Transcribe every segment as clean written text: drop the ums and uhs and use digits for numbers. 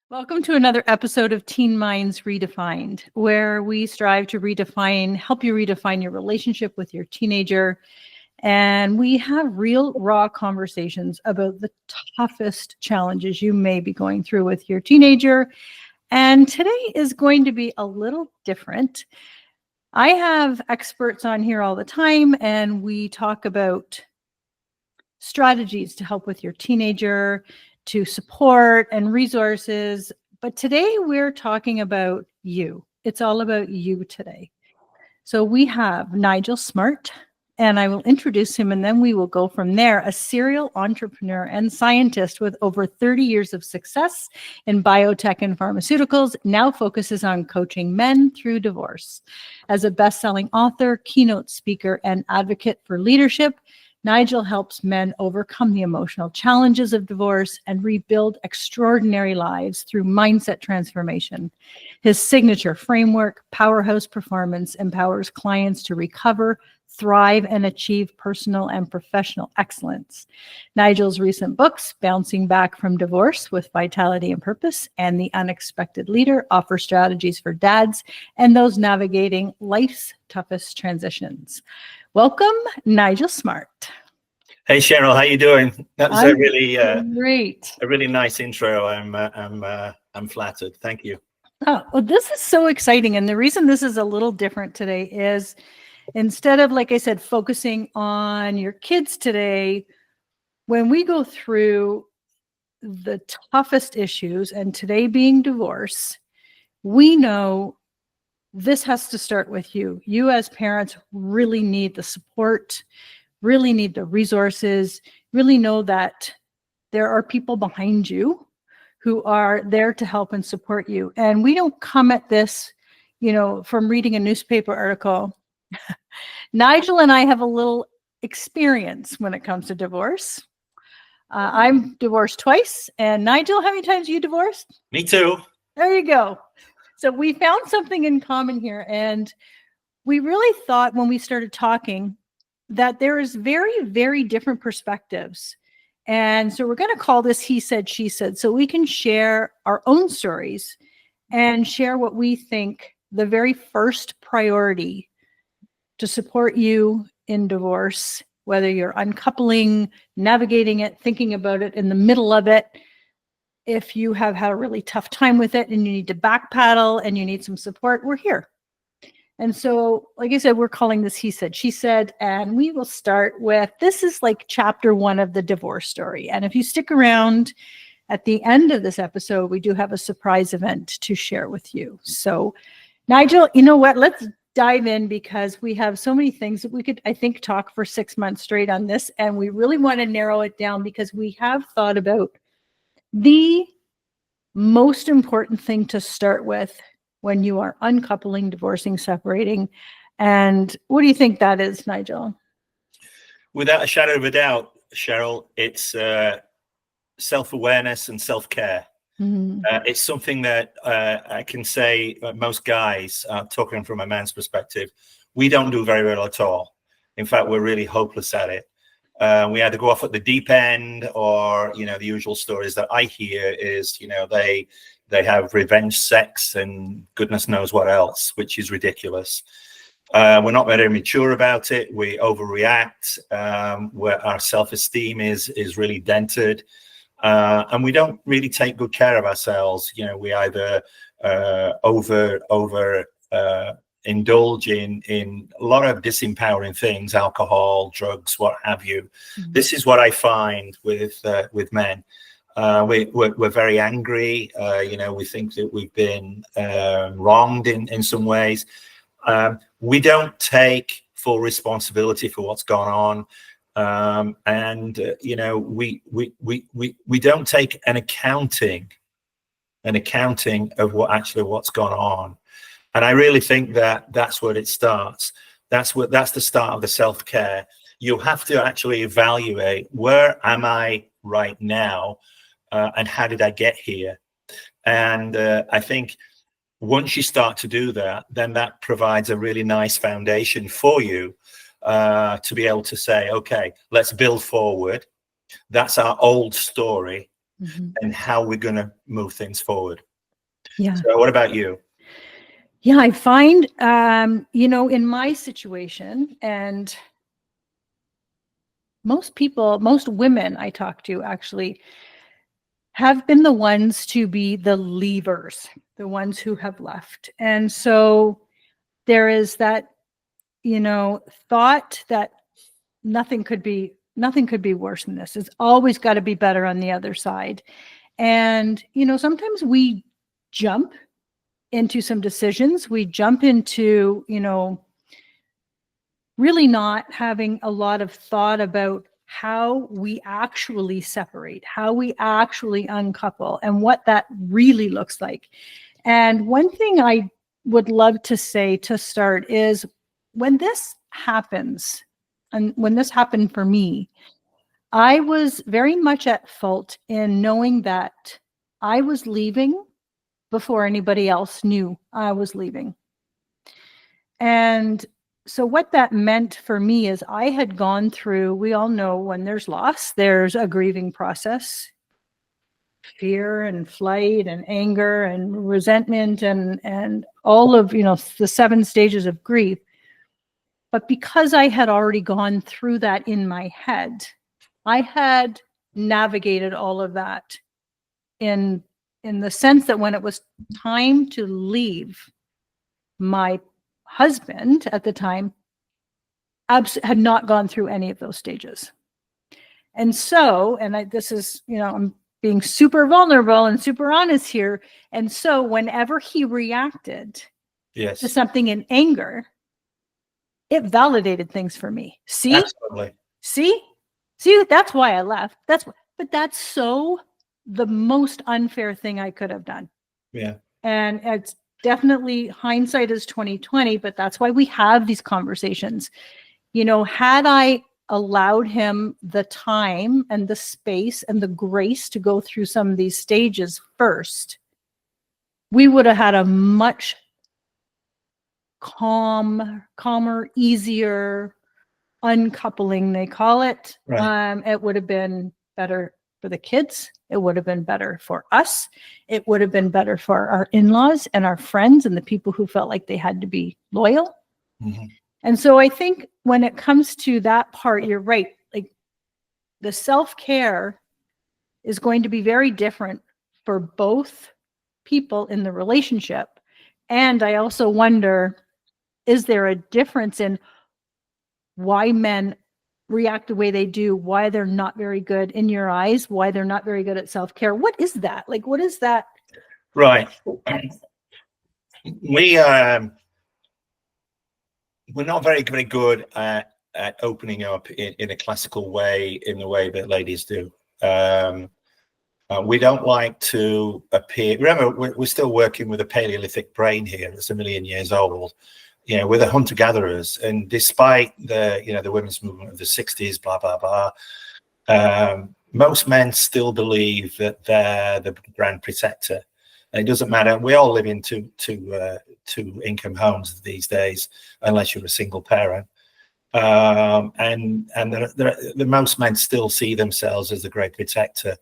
Welcome to another episode of Teen Minds Redefined, where we strive to help you redefine your relationship with your teenager. And we have real, raw conversations about the toughest challenges you may be going through with your teenager. And today is going to be a little different. I have experts on here all the time, and we talk about strategies to help with your teenager, to support and resources. But today we're talking about you. It's all about you today. So we have Nigel Smart, and I will introduce him and then we will go from there. A serial entrepreneur and scientist with over 30 years of success in biotech and pharmaceuticals, now focuses on coaching men through divorce. As a best-selling author, keynote speaker, and advocate for leadership, Nigel helps men overcome the emotional challenges of divorce and rebuild extraordinary lives through mindset transformation. His signature framework, Powerhouse Performance, empowers clients to recover, thrive, and achieve personal and professional excellence. Nigel's recent books, Bouncing Back from Divorce with Vitality and Purpose, and The Unexpected Leader, offer strategies for dads and those navigating life's toughest transitions. Welcome, Nigel Smart. Hey Cheryl, how you doing? That was great. a really nice intro. I'm flattered. Thank you. Oh, well, this is so exciting, and the reason this is a little different today is instead of, like I said, focusing on your kids today, when we go through the toughest issues, and today being divorce, we know this has to start with you. You as parents really need the support, really need the resources, really know that there are people behind you who are there to help and support you. And we don't come at this, from reading a newspaper article. Nigel and I have a little experience when it comes to divorce. I'm divorced twice. And Nigel, how many times are you divorced? Me too. There you go. So we found something in common here. And we really thought when we started talking that there is very, very different perspectives. And so we're going to call this He Said, She Said, so we can share our own stories and share what we think the very first priority to support you in divorce, whether you're uncoupling, navigating it, thinking about it, in the middle of it. If you have had a really tough time with it and you need to backpedal and you need some support, we're here. And so, like I said, we're calling this He Said, She Said, and we will start with, this is like chapter 1 of the divorce story. And if you stick around at the end of this episode, we do have a surprise event to share with you. So, Nigel, you know what? Let's dive in, because we have so many things that we could, I think, talk for 6 months straight on this. And we really want to narrow it down, because we have thought about the most important thing to start with when you are uncoupling, divorcing, separating. And what do you think that is, Nigel? Without a shadow of a doubt, Cheryl, it's self-awareness and self-care. Mm-hmm. It's something that I can say most guys, talking from a man's perspective, we don't do very well at all. In fact, we're really hopeless at it. We either go off at the deep end, or, the usual stories that I hear is, they have revenge sex and goodness knows what else, which is ridiculous. We're not very mature about it. We overreact, where our self-esteem is really dented. And we don't really take good care of ourselves. We either indulge in a lot of disempowering things, alcohol, drugs, what have you. Mm-hmm. This is what I find with men. We're very angry. We think that we've been wronged in some ways. We don't take full responsibility for what's gone on. We don't take an accounting of what's gone on. And I really think that that's where it starts. That's the start of the self-care. You have to actually evaluate, where am I right now, and how did I get here? And I think once you start to do that, then that provides a really nice foundation for you to be able to say, okay, let's build forward. That's our old story. and how we're going to move things forward. Yeah. So what about you? Yeah, I find, in my situation, and most women I talk to actually have been the ones to be the leavers, the ones who have left. And so there is that, thought that nothing could be worse than this. It's always got to be better on the other side. And, sometimes we jump into some decisions. We jump into, really not having a lot of thought about how we actually separate, how we actually uncouple, and what that really looks like. And one thing I would love to say to start is, when this happens, and when this happened for me, I was very much at fault in knowing that I was leaving before anybody else knew I was leaving. And so what that meant for me is, I had gone through, we all know when there's loss, there's a grieving process, fear and flight and anger and resentment and all of, the 7 stages of grief. But because I had already gone through that in my head, I had navigated all of that in the sense that when it was time to leave, my husband at the time had not gone through any of those stages. And so, this is, I'm being super vulnerable and super honest here. And so whenever he reacted to something in anger, it validated things for me. Absolutely. See, that's why I left. But that's so the most unfair thing I could have done. Yeah. And it's definitely, hindsight is 2020, but that's why we have these conversations. Had I allowed him the time and the space and the grace to go through some of these stages first, we would have had a much calmer, easier uncoupling, they call it. Right. It would have been better for the kids. It would have been better for us. It would have been better for our in-laws and our friends and the people who felt like they had to be loyal. Mm-hmm. And so I think when it comes to that part, you're right. Like, the self-care is going to be very different for both people in the relationship. And I also wonder, is there a difference in why men react the way they do, why they're not very good in your eyes, why they're not very good at self-care? What is that? Like, what is that? Right. We're not very good at opening up in a classical way, in the way that ladies do. We don't like to appear. Remember, we're still working with a Paleolithic brain here that's 1 million years old. We're the hunter-gatherers, and despite the women's movement of the 60s, blah blah blah, most men still believe that they're the grand protector. And it doesn't matter. We all live in two income homes these days, unless you're a single parent. And the most men still see themselves as the great protector.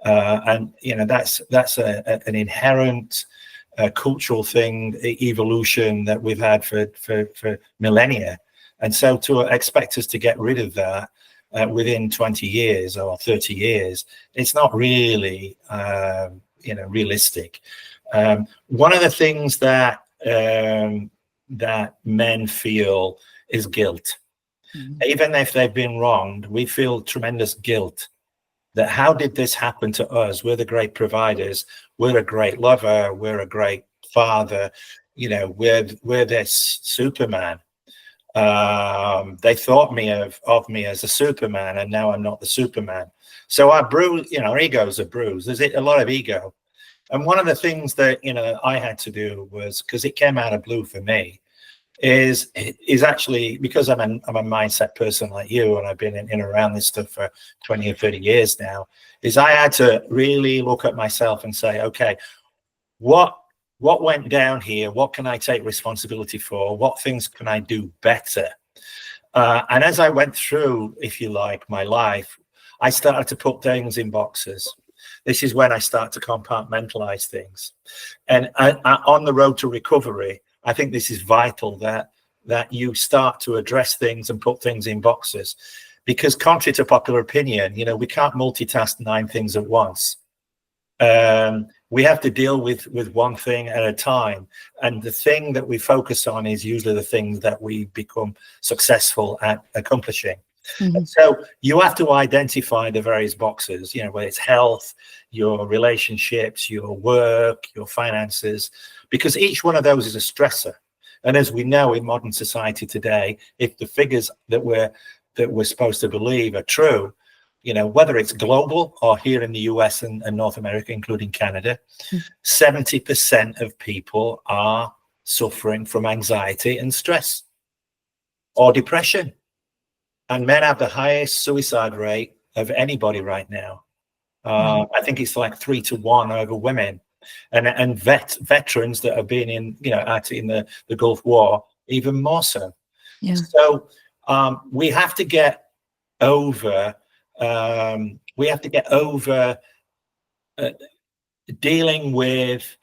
And that's an inherent cultural thing, evolution that we've had for millennia. And so to expect us to get rid of that within 20 years or 30 years, it's not really realistic. One of the things that men feel is guilt. Mm-hmm. Even if they've been wronged, we feel tremendous guilt. That how did this happen to us? We're the great providers. We're a great lover. We're a great father. We're this Superman. They thought of me as a Superman, and now I'm not the Superman. So our egos are bruised. There's a lot of ego. And one of the things that I had to do was, because it came out of blue for me, is actually because I'm a mindset person like you, and I've been in and around this stuff for 20 or 30 years now, is I had to really look at myself and say, okay, what went down here? What can I take responsibility for? What things can I do better? And as I went through, if you like, my life, I started to put things in boxes. This is when I start to compartmentalize things. And on the road to recovery, I think this is vital that you start to address things and put things in boxes, because contrary to popular opinion, we can't multitask 9 things at once. We have to deal with one thing at a time, and the thing that we focus on is usually the things that we become successful at accomplishing. Mm-hmm. So you have to identify the various boxes, whether it's health, your relationships, your work, your finances, because each one of those is a stressor. And as we know in modern society today, if the figures that we're supposed to believe are true, whether it's global or here in the US and North America, including Canada, 70% of people are suffering from anxiety and stress or depression. And men have the highest suicide rate of anybody right now. I think it's like 3 to 1 over women, and veterans that have been in the Gulf War, even more so. Yeah. So we have to get over dealing with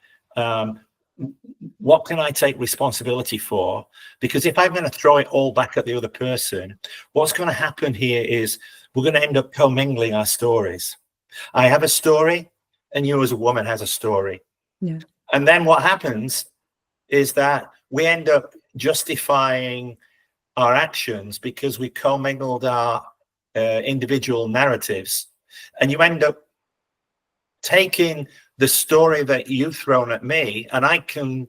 what can I take responsibility for? Because if I'm going to throw it all back at the other person, what's going to happen here is we're going to end up commingling our stories. I have a story, and you as a woman has a story. Yeah. And then what happens is that we end up justifying our actions because we commingled our individual narratives, and you end up taking the story that you've thrown at me, and I can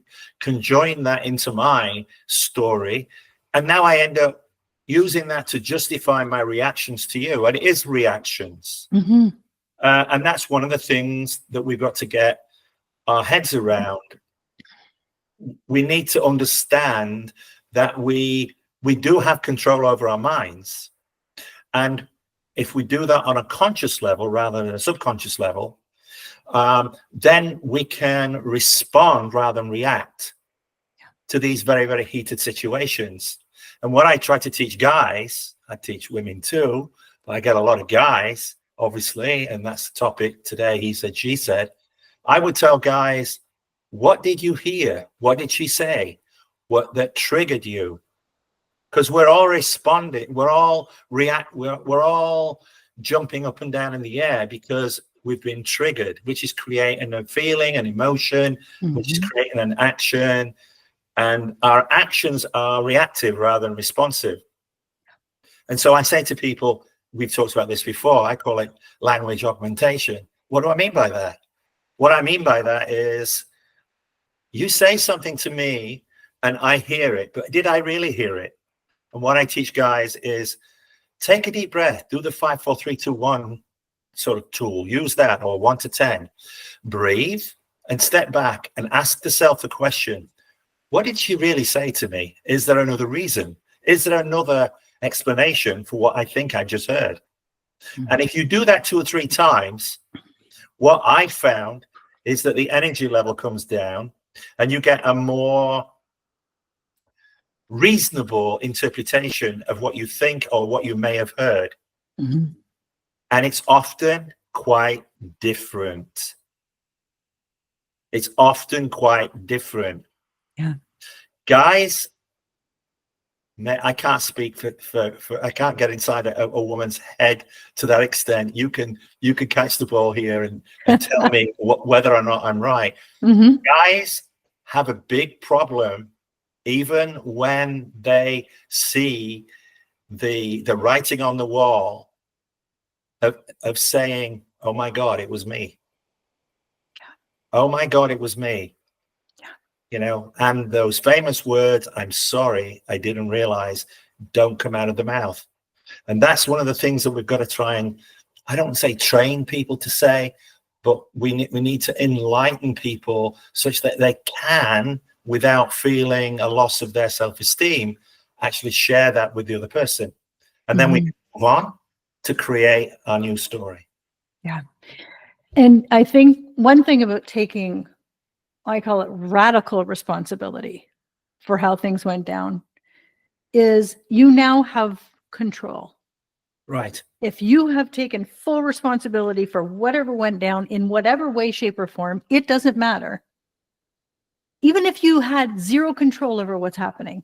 join that into my story, and now I end up using that to justify my reactions to you, and it is reactions. Mm-hmm. And that's one of the things that we've got to get our heads around. We need to understand that we do have control over our minds, and if we do that on a conscious level rather than a subconscious level, then we can respond rather than react to these very, very heated situations. And what I try to teach guys, I teach women too, but I get a lot of guys, obviously, and that's the topic today, he said, she said. I would tell guys, what did you hear? What did she say? What that triggered you? Because we're all responding, we're all jumping up and down in the air because we've been triggered, which is creating a feeling, an emotion, which is creating an action. And our actions are reactive rather than responsive. And so I say to people, we've talked about this before, I call it language augmentation. What do I mean by that? What I mean by that is you say something to me and I hear it, but did I really hear it? And what I teach guys is take a deep breath, do the 5, 4, 3, 2, 1 sort of tool, use that, or 1 to 10, breathe and step back and ask yourself the question, what did she really say to me? Is there another reason? Is there another explanation for what I think I just heard? And if you do that 2 or 3 times, what I found is that the energy level comes down and you get a more reasonable interpretation of what you think or what you may have heard. And it's often quite different. It's often quite different. Yeah. Guys, I can't speak for I can't get inside a woman's head to that extent. You can catch the ball here and tell me whether or not I'm right. Guys have a big problem even when they see the writing on the wall of saying, oh my God, it was me. Oh my God, it was me. And those famous words, I'm sorry, I didn't realize, don't come out of the mouth. And that's one of the things that we've got to try and, I don't say train people to say, but we need to enlighten people such that they can, without feeling a loss of their self-esteem, actually share that with the other person. And then we can move on to create our new story. Yeah. And I think one thing about taking, I call it radical responsibility for how things went down, is you now have control. Right. If you have taken full responsibility for whatever went down in whatever way, shape, or form, it doesn't matter. Even if you had zero control over what's happening,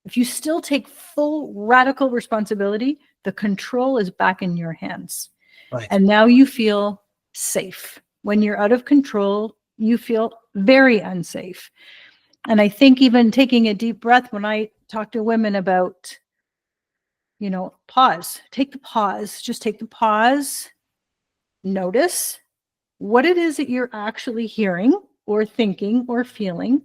if you still take full radical responsibility, the control is back in your hands. Right. And now you feel safe. When you're out of control, you feel very unsafe. And I think even taking a deep breath, when I talk to women about, pause, take the pause, just take the pause, notice what it is that you're actually hearing or thinking or feeling.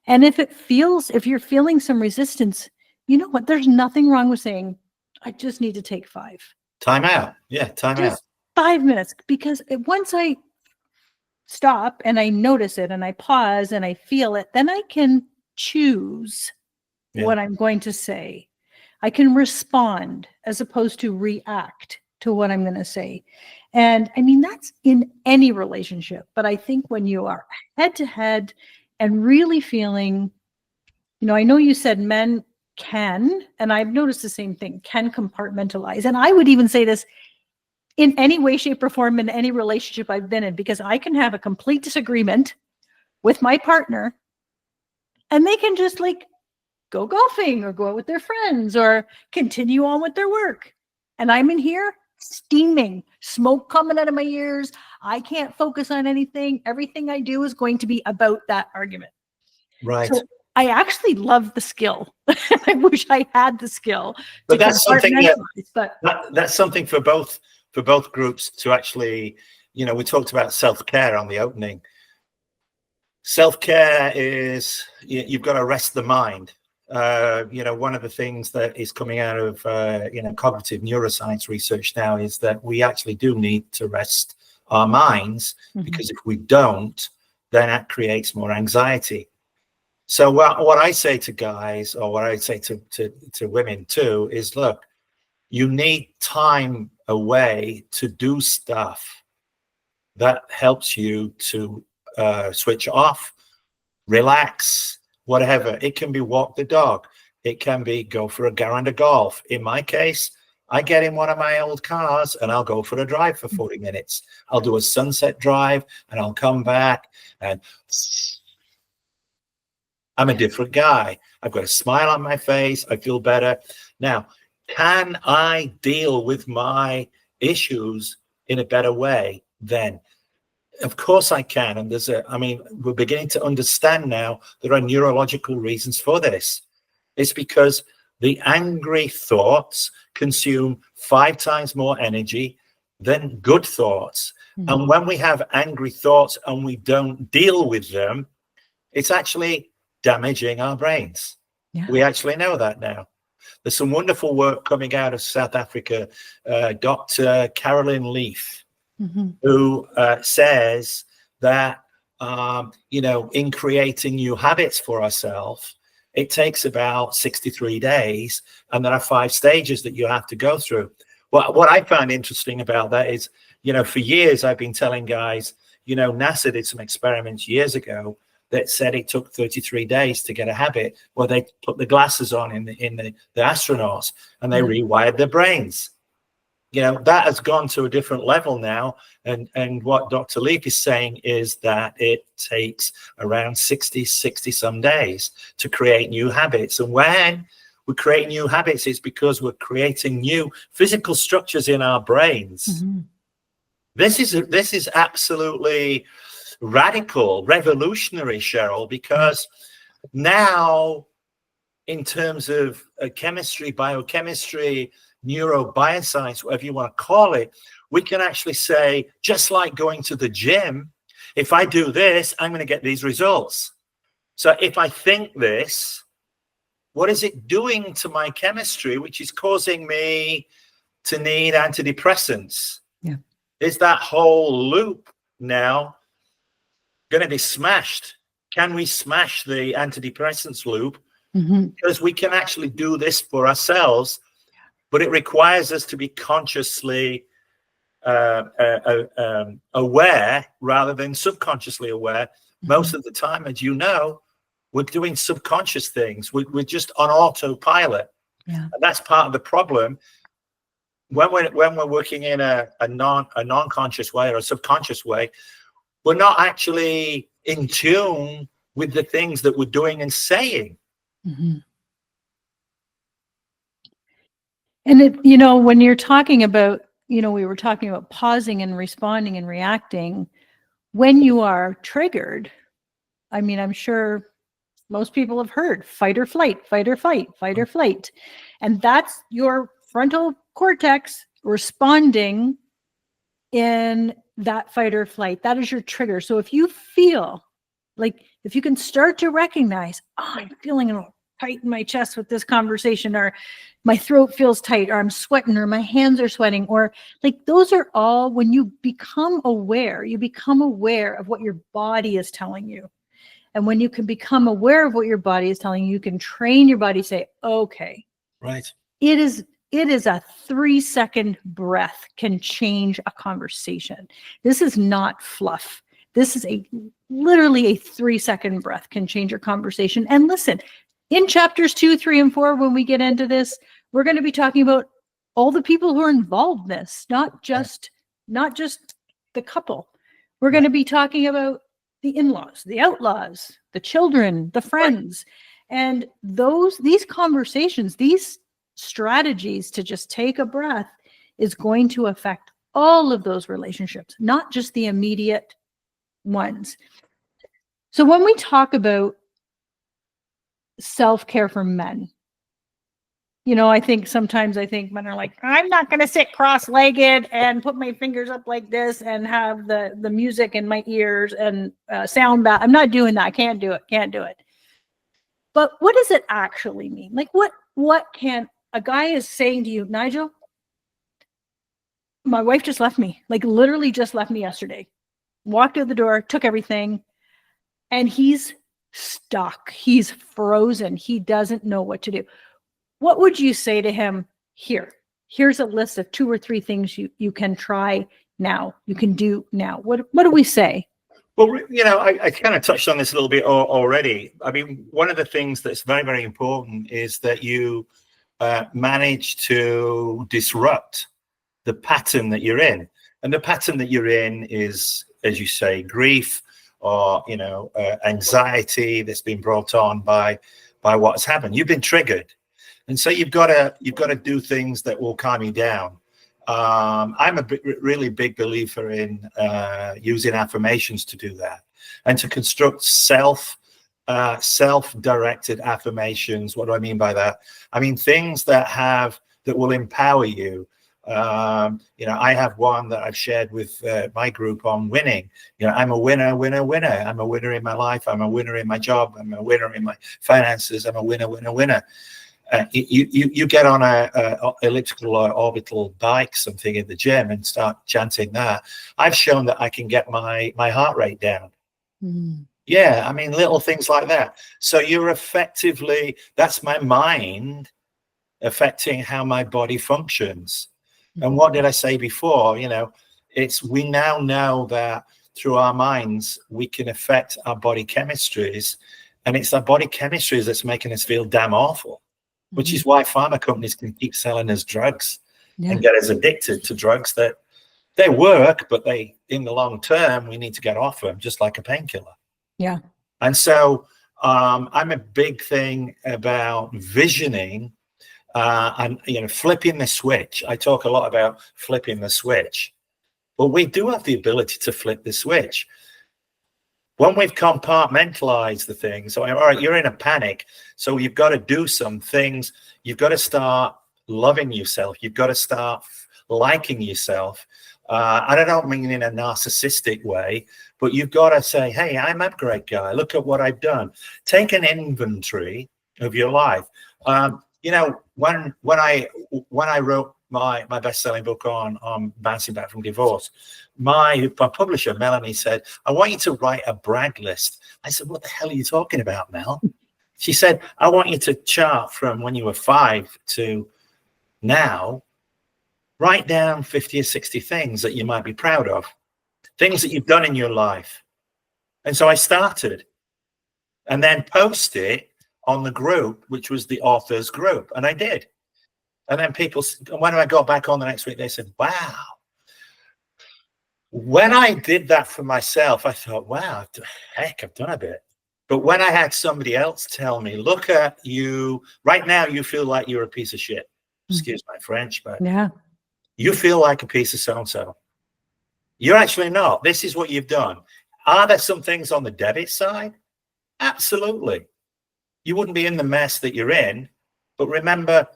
And if you're feeling some resistance, you know what? There's nothing wrong with saying, I just need to take 5. Time out. Yeah, time out. Just 5 minutes. Because once I stop and I notice it and I pause and I feel it, then I can choose what I'm going to say. I can respond as opposed to react to what I'm going to say. And I mean, that's in any relationship. But I think when you are head to head and really feeling, I know you said men can, and I've noticed the same thing, can compartmentalize. And I would even say this in any way, shape, or form in any relationship I've been in, because I can have a complete disagreement with my partner and they can just go golfing or go out with their friends or continue on with their work. And I'm in here steaming, smoke coming out of my ears. I can't focus on anything. Everything I do is going to be about that argument. Right. So I actually love the skill. I wish I had the skill. But that's something that's something for both groups to actually, we talked about self-care on the opening. Self-care is, you've got to rest the mind. One of the things that is coming out of, cognitive neuroscience research now is that we actually do need to rest our minds, because if we don't, then that creates more anxiety. So what I say to guys, or what I say to women too, is look, you need time away to do stuff that helps you to switch off, relax, whatever. It can be walk the dog. It can be go for a round of golf. In my case, I get in one of my old cars and I'll go for a drive for 40 minutes. I'll do a sunset drive and I'll come back and I'm a different guy. I've got a smile on my face. I feel better. Now, can I deal with my issues in a better way then? Of course I can. And we're beginning to understand now there are neurological reasons for this. It's because the angry thoughts consume 5 times more energy than good thoughts. And when we have angry thoughts and we don't deal with them, it's actually damaging our brains. We actually know that now. There's some wonderful work coming out of South Africa, Dr. Carolyn Leaf, who says that, in creating new habits for ourselves, it takes about 63 days, and there are 5 stages that you have to go through. What I found interesting about that is, for years I've been telling guys, NASA did some experiments years ago that said it took 33 days to get a habit, where they put the glasses on in the astronauts and they rewired their brains. That has gone to a different level now. And what Dr. Leaf is saying is that it takes around 60 some days to create new habits. And when we create new habits, it's because we're creating new physical structures in our brains. This is absolutely radical, revolutionary, Cheryl, because now in terms of chemistry, biochemistry, neurobioscience, whatever you want to call it, we can actually say, just like going to the gym, if I do this, I'm going to get these results. So if I think this, what is it doing to my chemistry, which is causing me to need antidepressants? Is that whole loop now going to be smashed? Can we smash the antidepressants loop? Because we can actually do this for ourselves, but it requires us to be consciously aware rather than subconsciously aware. Most of the time, as you know, we're doing subconscious things. We're just on autopilot. And that's part of the problem. when we're working in a non-conscious way or a subconscious way, we're not actually in tune with the things that we're doing and saying. Mm-hmm. And it, when you're talking about, we were talking about pausing and responding and reacting when you are triggered. I mean, I'm sure most people have heard fight or flight, fight or fight, fight or flight. And that's your frontal cortex responding in that fight or flight. That is your trigger. So if you feel like, if you can start to recognize, oh, I'm feeling a little tight in my chest with this conversation, or my throat feels tight, or I'm sweating, or my hands are sweating, or like, those are all, when you become aware of what your body is telling you. And when you can become aware of what your body is telling you, you can train your body to say, okay, right. It is a 3-second breath can change a conversation. This is not fluff. This is literally a 3-second breath can change your conversation. And listen, in chapters 2, 3, and 4, when we get into this, we're going to be talking about all the people who are involved in this, not just the couple. We're going to be talking about the in-laws, the outlaws, the children, the friends, and these conversations, these strategies to just take a breath is going to affect all of those relationships, not just the immediate ones. So when we talk about self-care for men, I think sometimes men are like, I'm not going to sit cross-legged and put my fingers up like this and have the music in my ears and sound bath. I'm not doing that. I can't do it. But what does it actually mean? Like, what can a guy is saying to you, Nigel, my wife just left me, like literally just left me yesterday, walked out the door, took everything, and he's stuck. He's frozen. He doesn't know what to do. What would you say to him? Here's a list of 2 or 3 things you can try now, you can do now. What do we say? Well, I kind of touched on this a little bit already. I mean, one of the things that's very, very important is that you manage to disrupt the pattern that you're in. And the pattern that you're in is, as you say, grief or, anxiety that's been brought on by what's happened. You've been triggered. And so you've got to do things that will calm you down. I'm a really big believer in using affirmations to do that, and to construct self-directed affirmations. What do I mean by that? I mean things that will empower you. I have one that I've shared with my group on winning. I'm a winner, winner, winner. I'm a winner in my life. I'm a winner in my job. I'm a winner in my finances. I'm a winner, winner, winner. You get on a elliptical or orbital bike, something in the gym, and start chanting that. I've shown that I can get my heart rate down. Mm. Yeah, I mean, little things like that. So you're effectively, that's my mind affecting how my body functions. Mm. And what did I say before? We now know that through our minds, we can affect our body chemistries, and it's our body chemistries that's making us feel damn awful. Which is why pharma companies can keep selling us drugs and get us addicted to drugs that they work, but in the long term, we need to get off them, just like a painkiller. Yeah. And so I'm a big thing about visioning and flipping the switch. I talk a lot about flipping the switch, but we do have the ability to flip the switch. When we've compartmentalized the thing, so all right, you're in a panic, so you've got to do some things. You've got to start loving yourself. You've got to start liking yourself. I don't mean in a narcissistic way, but you've got to say, hey, I'm a great guy. Look at what I've done. Take an inventory of your life. When I wrote my best-selling book on bouncing back from divorce, my publisher, Melanie, said, I want you to write a brag list. I said, what the hell are you talking about, Mel? She said, I want you to chart from when you were 5 to now, write down 50 or 60 things that you might be proud of, things that you've done in your life. And so I started, and then post it on the group, which was the authors group. And I did. And then when I got back on the next week, they said, wow. When I did that for myself, I thought, wow, I've done a bit. But when I had somebody else tell me, look at you, right now you feel like you're a piece of shit. Excuse my French, but Yeah. you feel like a piece of so-and-so. You're actually not. This is what you've done. Are there some things on the debit side? Absolutely. You wouldn't be in the mess that you're in. But remember,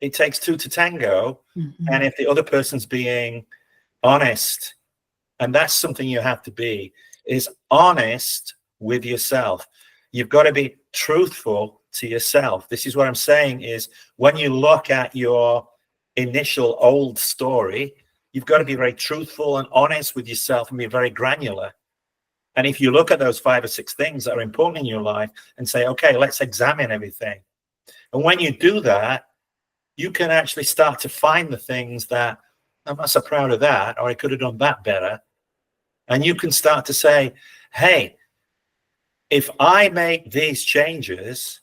it takes two to tango. And if the other person's being honest, and that's something you have to be, is honest with yourself. You've got to be truthful to yourself. This is what I'm saying is when you look at your initial old story, you've got to be very truthful and honest with yourself and be very granular. And if you look at those 5 or 6 things that are important in your life and say, okay, let's examine everything. And when you do that, you can actually start to find the things that I'm not so proud of that, or I could have done that better. And you can start to say, hey, if I make these changes,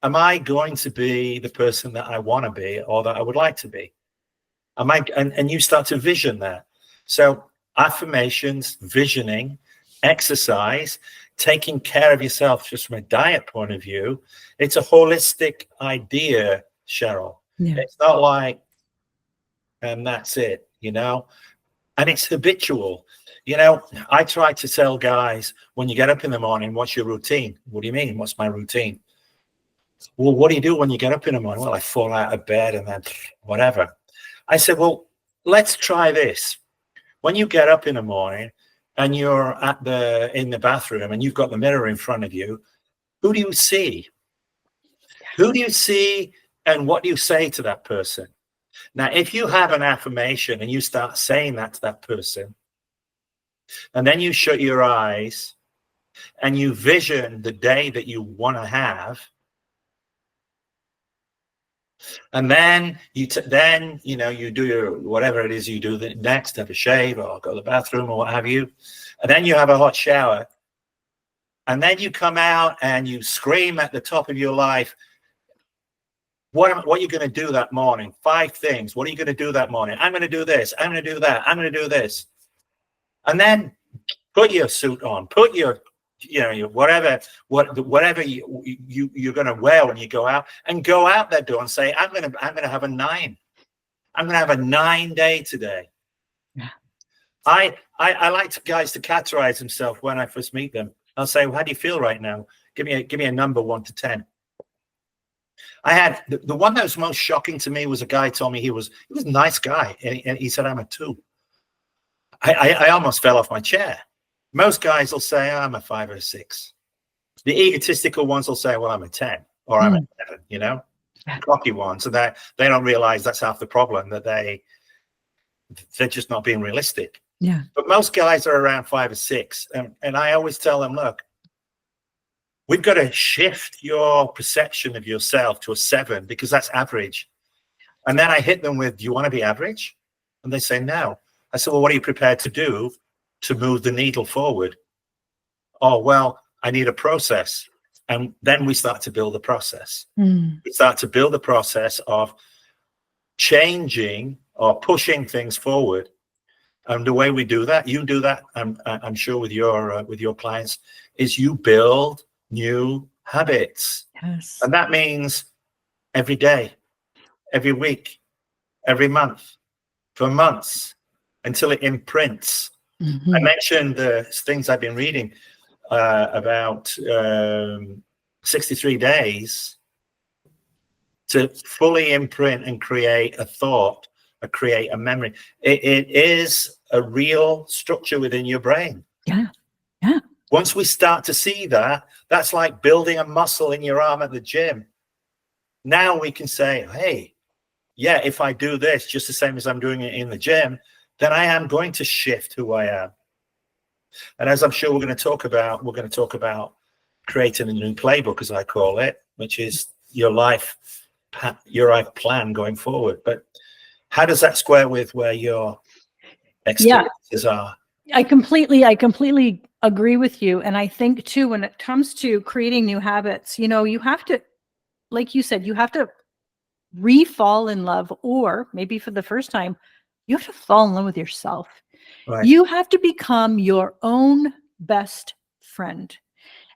am I going to be the person that I want to be or that I would like to be? And you start to vision that. So affirmations, visioning, exercise, taking care of yourself just from a diet point of view, it's a holistic idea, Cheryl. Yeah. It's not like, and that's it, you know, and it's habitual. You know, I try to tell guys, when you get up in the morning, what's your routine? What do you mean? What's my routine? Well, what do you do when you get up in the morning? Well, I fall out of bed and then whatever. I said, well, let's try this. When you get up in the morning and you're in the bathroom and you've got the mirror in front of you, who do you see? Who do you see and what do you say to that person? Now, if you have an affirmation and you start saying that to that person, and then you shut your eyes and you vision the day that you want to have, and then you do your whatever it is you do next, have a shave or go to the bathroom or what have you, and then you have a hot shower, and then you come out and you scream at the top of your life, what are you going to do that morning? 5 things. What are you going to do that morning? I'm going to do this. I'm going to do that. I'm going to do this. And then put your suit on, put your, your whatever you're going to wear when you go out, and go out that door and say, I'm going to have a 9. I'm going to have a 9 day today. Yeah. I like guys to categorize themselves when I first meet them. I'll say, well, how do you feel right now? Give me a number 1 to 10. I had the one that was most shocking to me was a guy told me he was a nice guy, and he said, I'm a 2. I almost fell off my chair. Most guys will say, I'm a 5 or a 6. The egotistical ones will say, well, I'm a 10 or I'm a 7, Yeah. Cocky ones. So that they don't realize that's half the problem, that they're just not being realistic. Yeah. But most guys are around 5 or 6. And I always tell them, look, we've got to shift your perception of yourself to a 7 because that's average. And then I hit them with, do you want to be average? And they say, no. I said, well, what are you prepared to do to move the needle forward? Oh, well, I need a process. And then we start to build the process. We start to build the process of changing or pushing things forward. And the way we do that, you do that, I'm sure with your clients, is you build new habits. Yes. And that means every day, every week, every month, for months, until it imprints. I mentioned the things I've been reading about 63 days to fully imprint and create a thought, or create a memory. It is a real structure within your brain. Yeah. Yeah. Once we start to see that, that's like building a muscle in your arm at the gym. Now we can say, hey, yeah, if I do this just the same as I'm doing it in the gym, then I am going to shift who I am. And as I'm sure we're going to talk about creating a new playbook, as I call it, which is your life plan going forward. But how does that square with where your experiences are? I completely agree with you. And I think too, when it comes to creating new habits, you have to, like you said, you have to re-fall in love, or maybe for the first time, you have to fall in love with yourself. Right. You have to become your own best friend.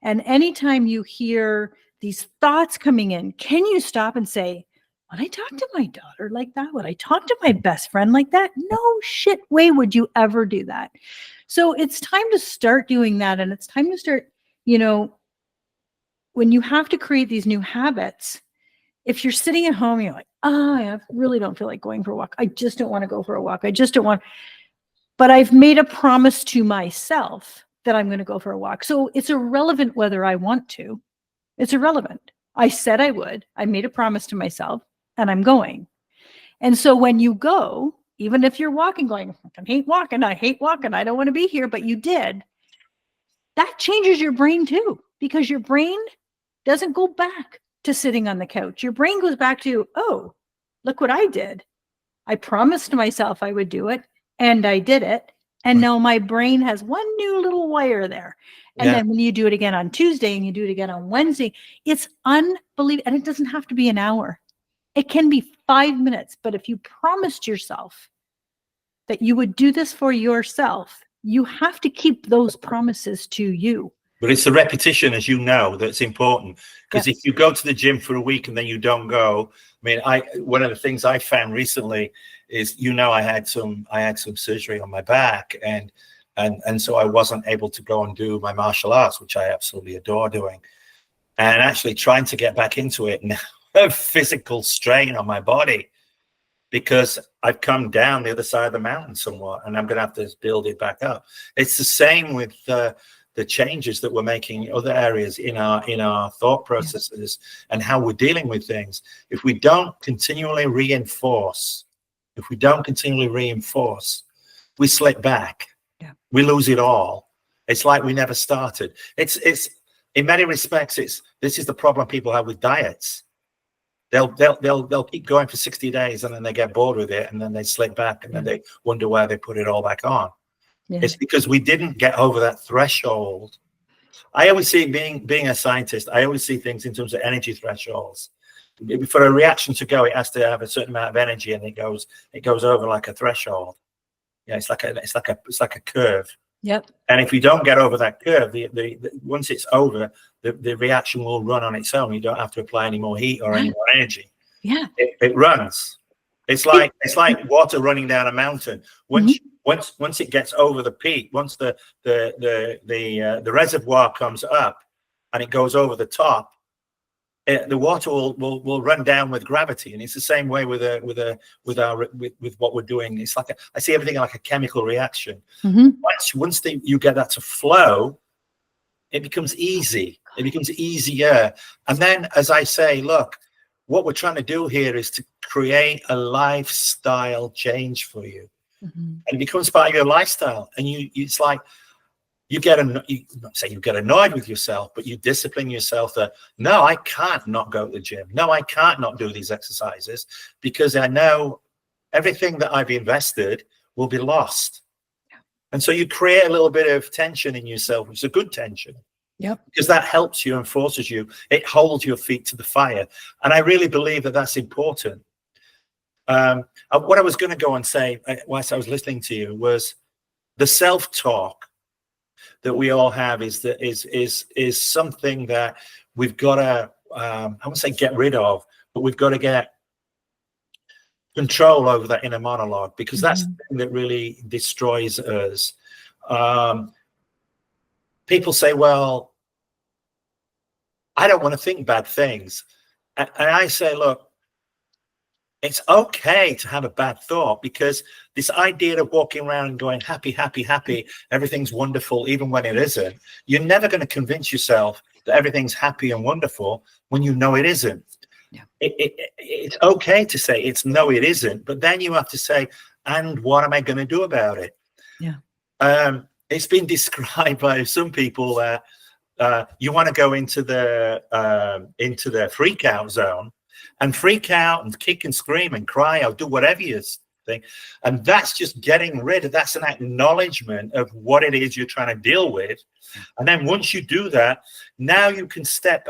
And anytime you hear these thoughts coming in, can you stop and say, would I talk to my daughter like that? Would I talk to my best friend like that? No shit way would you ever do that. So it's time to start doing that. And it's time to start, when you have to create these new habits, if you're sitting at home, you're like, oh, I really don't feel like going for a walk. I just don't want to go for a walk. I just don't want, but I've made a promise to myself that I'm going to go for a walk. So it's irrelevant whether I want to. It's irrelevant. I said I would. I made a promise to myself and I'm going. And so when you go, even if you're walking, going, I hate walking, I don't want to be here, but you did, that changes your brain too, because your brain doesn't go back to sitting on the couch. Your brain goes back to, oh, look what I did. I promised myself I would do it and I did it. And now my brain has one new little wire there. And then when you do it again on Tuesday and you do it again on Wednesday, it's unbelievable. And it doesn't have to be an hour. It can be 5 minutes. But if you promised yourself that you would do this for yourself, you have to keep those promises to you. But it's the repetition, as you know, that's important. Because if you go to the gym for a week and then you don't go, one of the things I found recently is, I had some surgery on my back, and so I wasn't able to go and do my martial arts, which I absolutely adore doing. And actually trying to get back into it now, a physical strain on my body, because I've come down the other side of the mountain somewhat, and I'm going to have to build it back up. It's the same with the changes that we're making in other areas in our thought processes and how we're dealing with things. If we don't continually reinforce, we slip back. We lose it all. It's like we never started. It's in many respects, this is the problem people have with diets. They'll keep going for 60 days and then they get bored with it and then they slip back and then they wonder why they put it all back on. It's because we didn't get over that threshold. I always see, being a scientist, I always see things in terms of energy thresholds. For a reaction to go, it has to have a certain amount of energy, and it goes over like a threshold. It's like a curve. Yep. And if you don't get over that curve, once it's over, the reaction will run on its own. You don't have to apply any more heat or any more energy. Yeah. It runs. It's like water running down a mountain. Once it gets over the peak, once the reservoir comes up and it goes over the top, the water will run down with gravity. And it's the same way with what we're doing. It's like I see everything like a chemical reaction. Once you get that to flow, it becomes easy. It becomes easier. And then, as I say, look, what we're trying to do here is to create a lifestyle change for you. And it becomes part of your lifestyle. And it's like you get annoyed with yourself, but you discipline yourself that, no, I can't not go to the gym. No, I can't not do these exercises, because I know everything that I've invested will be lost. And so you create a little bit of tension in yourself, which is a good tension. Because that helps you and forces you. It holds your feet to the fire. And I really believe that that's important. What I was going to go and say whilst I was listening to you was the self-talk that we all have is something that we've got to, I won't say get rid of, but we've got to get control over that inner monologue, because that's the thing that really destroys us. People say, well, I don't want to think bad things. And I say, look, it's okay to have a bad thought, because this idea of walking around and going happy, happy, happy, everything's wonderful, even when it isn't, you're never going to convince yourself that everything's happy and wonderful when you know it isn't. It's okay to say it isn't, but then you have to say, and what am I going to do about it? It's been described by some people that you want to go into the freak out zone and freak out and kick and scream and cry or do whatever you think. And that's just getting rid of, that's an acknowledgement of what it is you're trying to deal with. And then once you do that, now you can step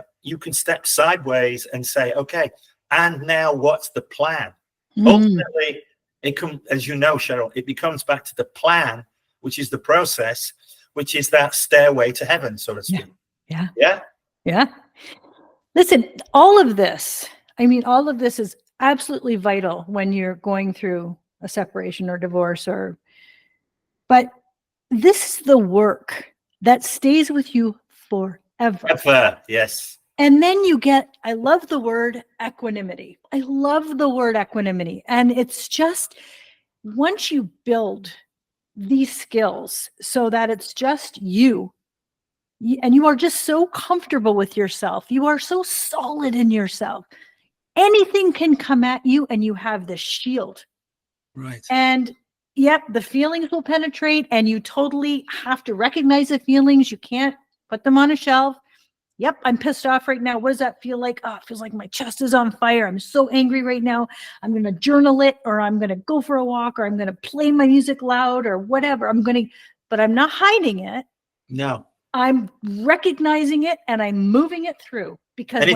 sideways and say, okay, and now what's the plan? Ultimately, as you know, Cheryl, it becomes back to the plan, which is the process, which is that stairway to heaven, so to speak. Yeah. Listen, all of this is absolutely vital when you're going through a separation or divorce, but this is the work that stays with you forever. Yes. And then I love the word equanimity. And it's just, once you build these skills so that it's just you, and you are just so comfortable with yourself, you are so solid in yourself, anything can come at you and you have this shield. Right. And the feelings will penetrate, and you totally have to recognize the feelings. You can't put them on a shelf. Yep, I'm pissed off right now. What does that feel like? Oh, it feels like my chest is on fire. I'm so angry right now. I'm going to journal it, or I'm going to go for a walk, or I'm going to play my music loud, or whatever. But I'm not hiding it. No. I'm recognizing it and I'm moving it through. Because I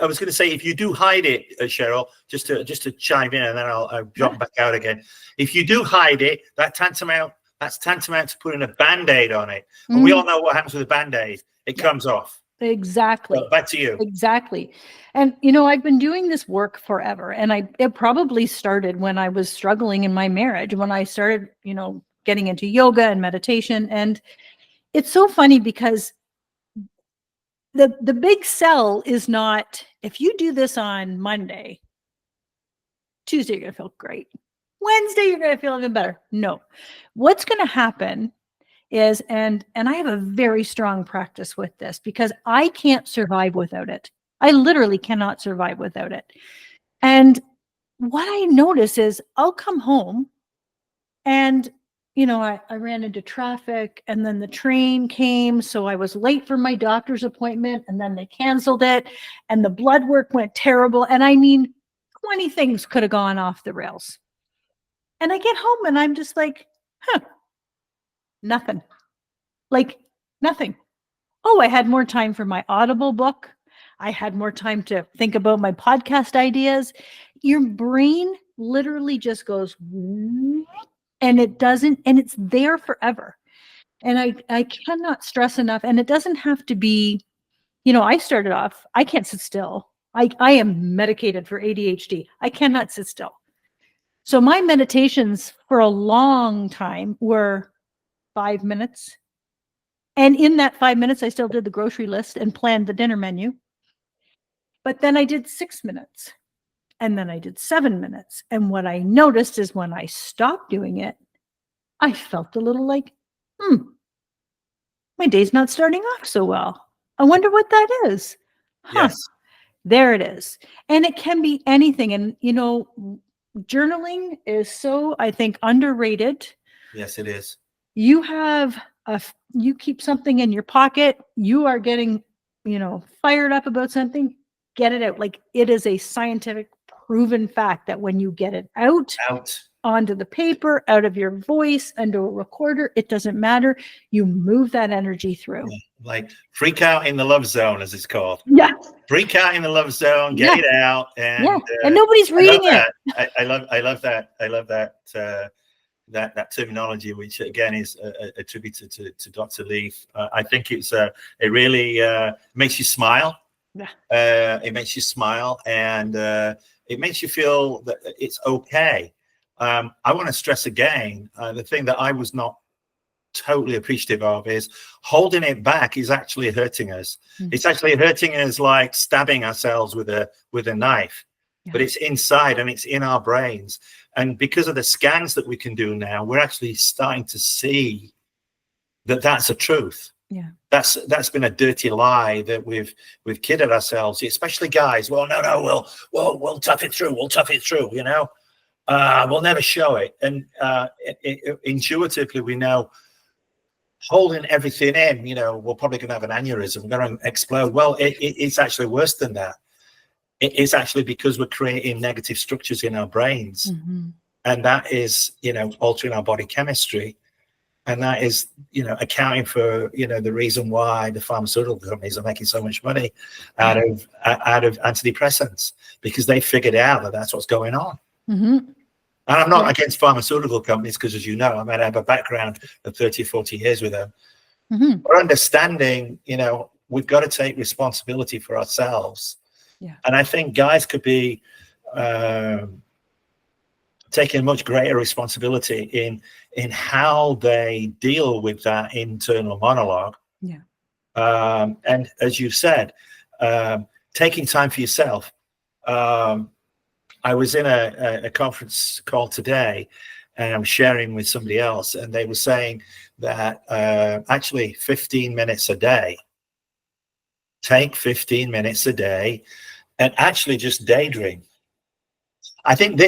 was going to say, if you do hide it, Cheryl, just to chime in, and then I'll drop back out again. If you do hide it, that's tantamount to putting a Band-Aid on it. And we all know what happens with a Band-Aid. It comes off. Exactly. So back to you. Exactly. And, I've been doing this work forever. And it probably started when I was struggling in my marriage, when I started, getting into yoga and meditation. And it's so funny because the big sell is not, if you do this on Monday, Tuesday, you're going to feel great. Wednesday, you're going to feel even better. No. What's going to happen is, and I have a very strong practice with this because I can't survive without it. I literally cannot survive without it. And what I notice is I'll come home and I ran into traffic, and then the train came. So I was late for my doctor's appointment, and then they canceled it, and the blood work went terrible. And 20 things could have gone off the rails. And I get home and I'm just like, nothing. Like nothing. Oh, I had more time for my Audible book. I had more time to think about my podcast ideas. Your brain literally just goes, and it's there forever. And I cannot stress enough. And it doesn't have to be, I started off, I can't sit still. I am medicated for ADHD. I cannot sit still. So my meditations for a long time were 5 minutes. And in that 5 minutes, I still did the grocery list and planned the dinner menu. But then I did 6 minutes. And then I did 7 minutes. And what I noticed is when I stopped doing it, I felt a little like, my day's not starting off so well. I wonder what that is. Yes. There it is. And it can be anything. And, journaling is so, I think, underrated. Yes, it is. You keep something in your pocket. You are getting, fired up about something. Get it out. Like, it is a scientific proven fact that when you get it out onto the paper, out of your voice, into a recorder, it doesn't matter. You move that energy through. Yeah. Like freak out in the love zone, as it's called. Yeah. Freak out in the love zone, get it out. And nobody's reading it. I love that terminology, which again is attributed to Dr. Leaf. I think it really makes you smile. Yeah. It makes you smile, and it makes you feel that it's okay. I want to stress again, the thing that I was not totally appreciative of is holding it back is actually hurting us. Mm-hmm. It's actually hurting us like stabbing ourselves with a knife. Yeah. But it's inside and it's in our brains. And because of the scans that we can do now, we're actually starting to see that that's a truth. Yeah. That's been a dirty lie that we've kidded ourselves, especially guys. Well, no, we'll tough it through. We'll tough it through, we'll never show it. And intuitively we know holding everything in, we're probably going to have an aneurysm, we're going to explode. Well, it's actually worse than that. It's actually because we're creating negative structures in our brains. Mm-hmm. And that is, altering our body chemistry. And that is, accounting for, the reason why the pharmaceutical companies are making so much money out of antidepressants, because they figured out that that's what's going on. And I'm not against pharmaceutical companies, because, as you know, I have a background of 30 or 40 years with them. But understanding, we've got to take responsibility for ourselves. And I think guys could be taking much greater responsibility in how they deal with that internal monologue. And as you said, taking time for yourself. I was in a conference call today, and I'm sharing with somebody else, and they were saying that actually 15 minutes a day, take 15 minutes a day and actually just daydream. I think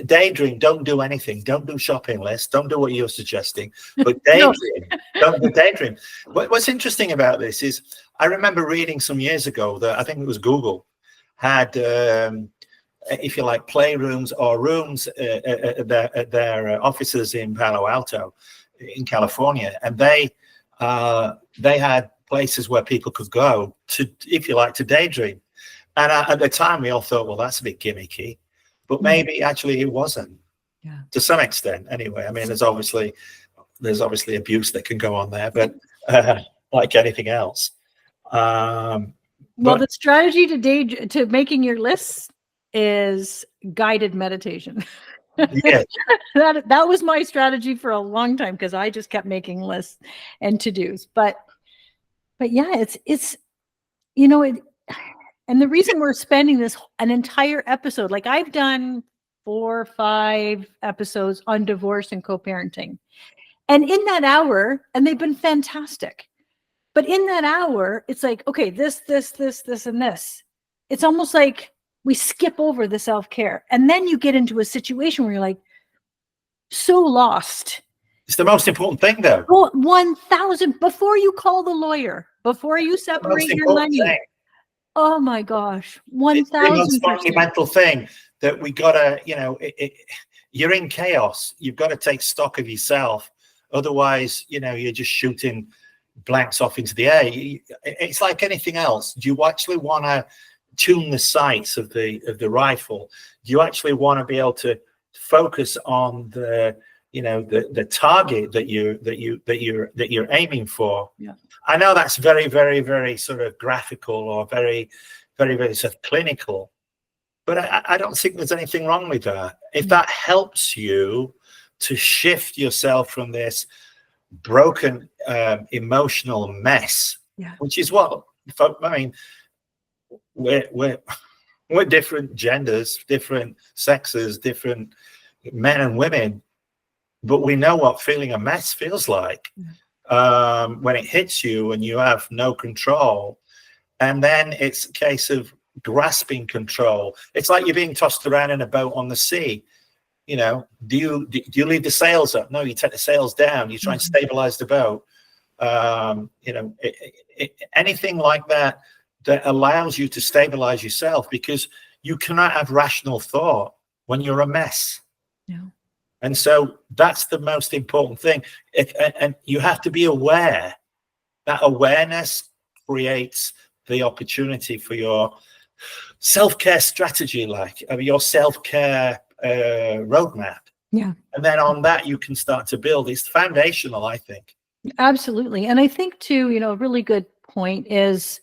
daydream, don't do anything. Don't do shopping lists. Don't do what you're suggesting, but daydream. Don't do daydream. What's interesting about this is I remember reading some years ago that I think it was Google had, if you like, playrooms or rooms at their offices in Palo Alto in California. And they had places where people could go to, if you like, to daydream. And at the time, we all thought, well, that's a bit gimmicky. But maybe actually it wasn't, to some extent. Anyway, I mean, there's obviously abuse that can go on there, but like anything else. Well, the strategy to making your lists is guided meditation. That was my strategy for a long time, because I just kept making lists and to-dos. But yeah, it's and the reason we're spending an entire episode, like I've done 4 or 5 episodes on divorce and co-parenting. And in that hour, and they've been fantastic, but in that hour, it's like, okay, this, and this. It's almost like we skip over the self-care. And then you get into a situation where you're like, so lost. It's the most important thing, though. Well, 1,000, before you call the lawyer, before you separate your money. Oh my gosh, 1,000%. It's the most fundamental thing that we gotta, you're in chaos. You've got to take stock of yourself. Otherwise, you're just shooting blanks off into the air. It's like anything else. Do you actually want to tune the sights of the rifle? Do you actually want to be able to focus on the target that you're aiming for? I know that's very, very, very sort of graphical, or very, very, very sort of clinical, but I don't think there's anything wrong with that. If that helps you to shift yourself from this broken emotional mess, which is what, I mean, we're different genders, different sexes, different men and women, but we know what feeling a mess feels like. When it hits you and you have no control, and then it's a case of grasping control. It's like you're being tossed around in a boat on the sea. Do you leave the sails up? No, you take the sails down. You try and stabilize the boat. Anything like that allows you to stabilize yourself, because you cannot have rational thought when you're a mess. And so that's the most important thing. And you have to be aware. That awareness creates the opportunity for your self-care strategy, your self-care roadmap. And then on that, you can start to build. It's foundational, I think. Absolutely. And I think, too, a really good point is,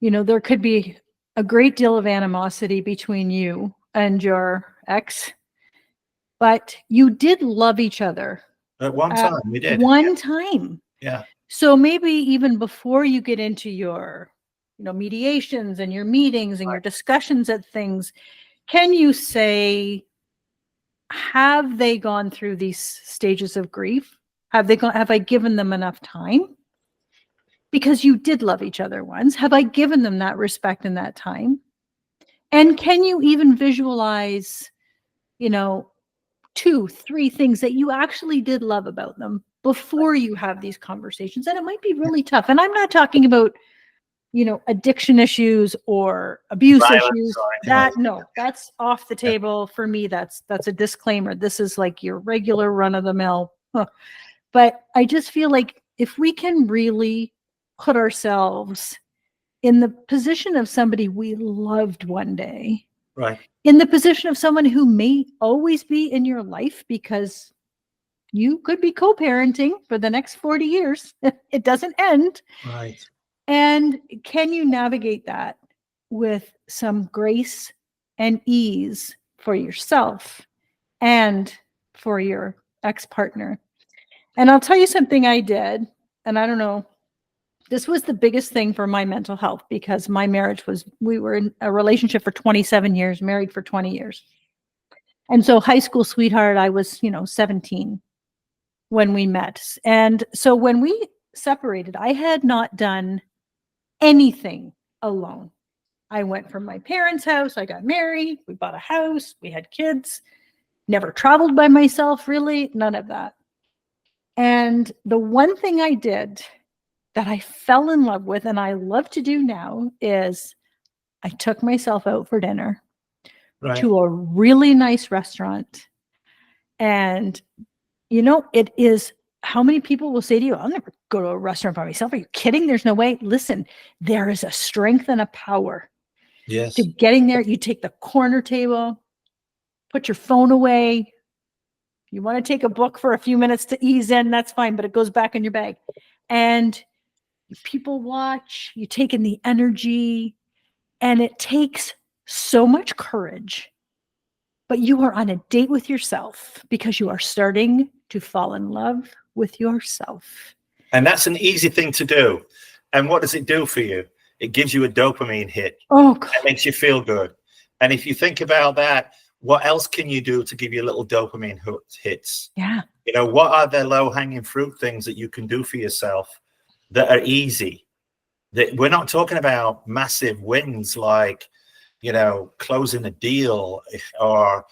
there could be a great deal of animosity between you and your ex, but you did love each other. At one time, we did. One time. Yeah. So maybe even before you get into your, mediations and your meetings and your discussions at things, can you say, have they gone through these stages of grief? Have I given them enough time? Because you did love each other once. Have I given them that respect in that time? And can you even visualize, 2, 3 things that you actually did love about them before you have these conversations? And it might be really tough. And I'm not talking about, addiction issues or abuse issues. That's off the table for me. That's a disclaimer. This is like your regular run of the mill. But I just feel like if we can really put ourselves in the position of somebody we loved one day, Right. in the position of someone who may always be in your life, because you could be co-parenting for the next 40 years. It doesn't end. Right. And can you navigate that with some grace and ease for yourself and for your ex-partner? And I'll tell you something I did, and I don't know, this was the biggest thing for my mental health, because my marriage was, we were in a relationship for 27 years, married for 20 years. And so high school sweetheart, I was, 17 when we met. And so when we separated, I had not done anything alone. I went from my parents' house, I got married, we bought a house, we had kids, never traveled by myself, really, none of that. And the one thing I did that I fell in love with and I love to do now is I took myself out for dinner to a really nice restaurant. And, it is, how many people will say to you, I'll never go to a restaurant by myself. Are you kidding? There's no way. Listen, there is a strength and a power to getting there. You take the corner table, put your phone away. You want to take a book for a few minutes to ease in, that's fine, but it goes back in your bag. And people watch, you take in the energy, and it takes so much courage. But you are on a date with yourself because you are starting to fall in love with yourself. And that's an easy thing to do. And what does it do for you? It gives you a dopamine hit. Oh, God. It makes you feel good. And if you think about that, what else can you do to give you little dopamine hits? Yeah. What are the low-hanging fruit things that you can do for yourself that are easy? That we're not talking about massive wins like, closing a deal or,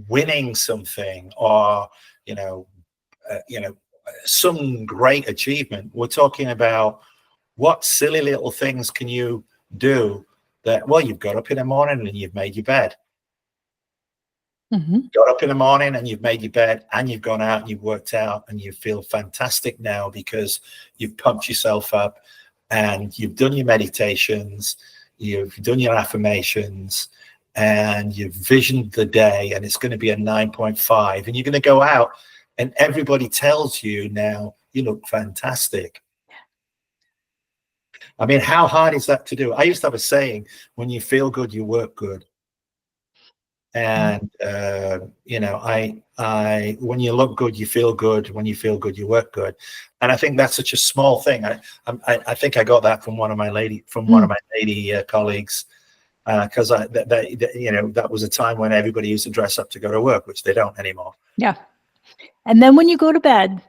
winning something or, some great achievement. We're talking about what silly little things can you do that, well, you've got up in the morning and you've made your bed. Mm-hmm. Got up in the morning and you've made your bed and you've gone out and you've worked out and you feel fantastic now because you've pumped yourself up and you've done your meditations, you've done your affirmations, and you've visioned the day, and it's going to be a 9.5, and you're going to go out and everybody tells you now you look fantastic. I mean, how hard is that to do? I used to have a saying, when you feel good, you work good. And, when you look good, you feel good. When you feel good, you work good. And I think that's such a small thing. I think I got that from one of my lady colleagues, because that was a time when everybody used to dress up to go to work, which they don't anymore. Yeah. And then when you go to bed,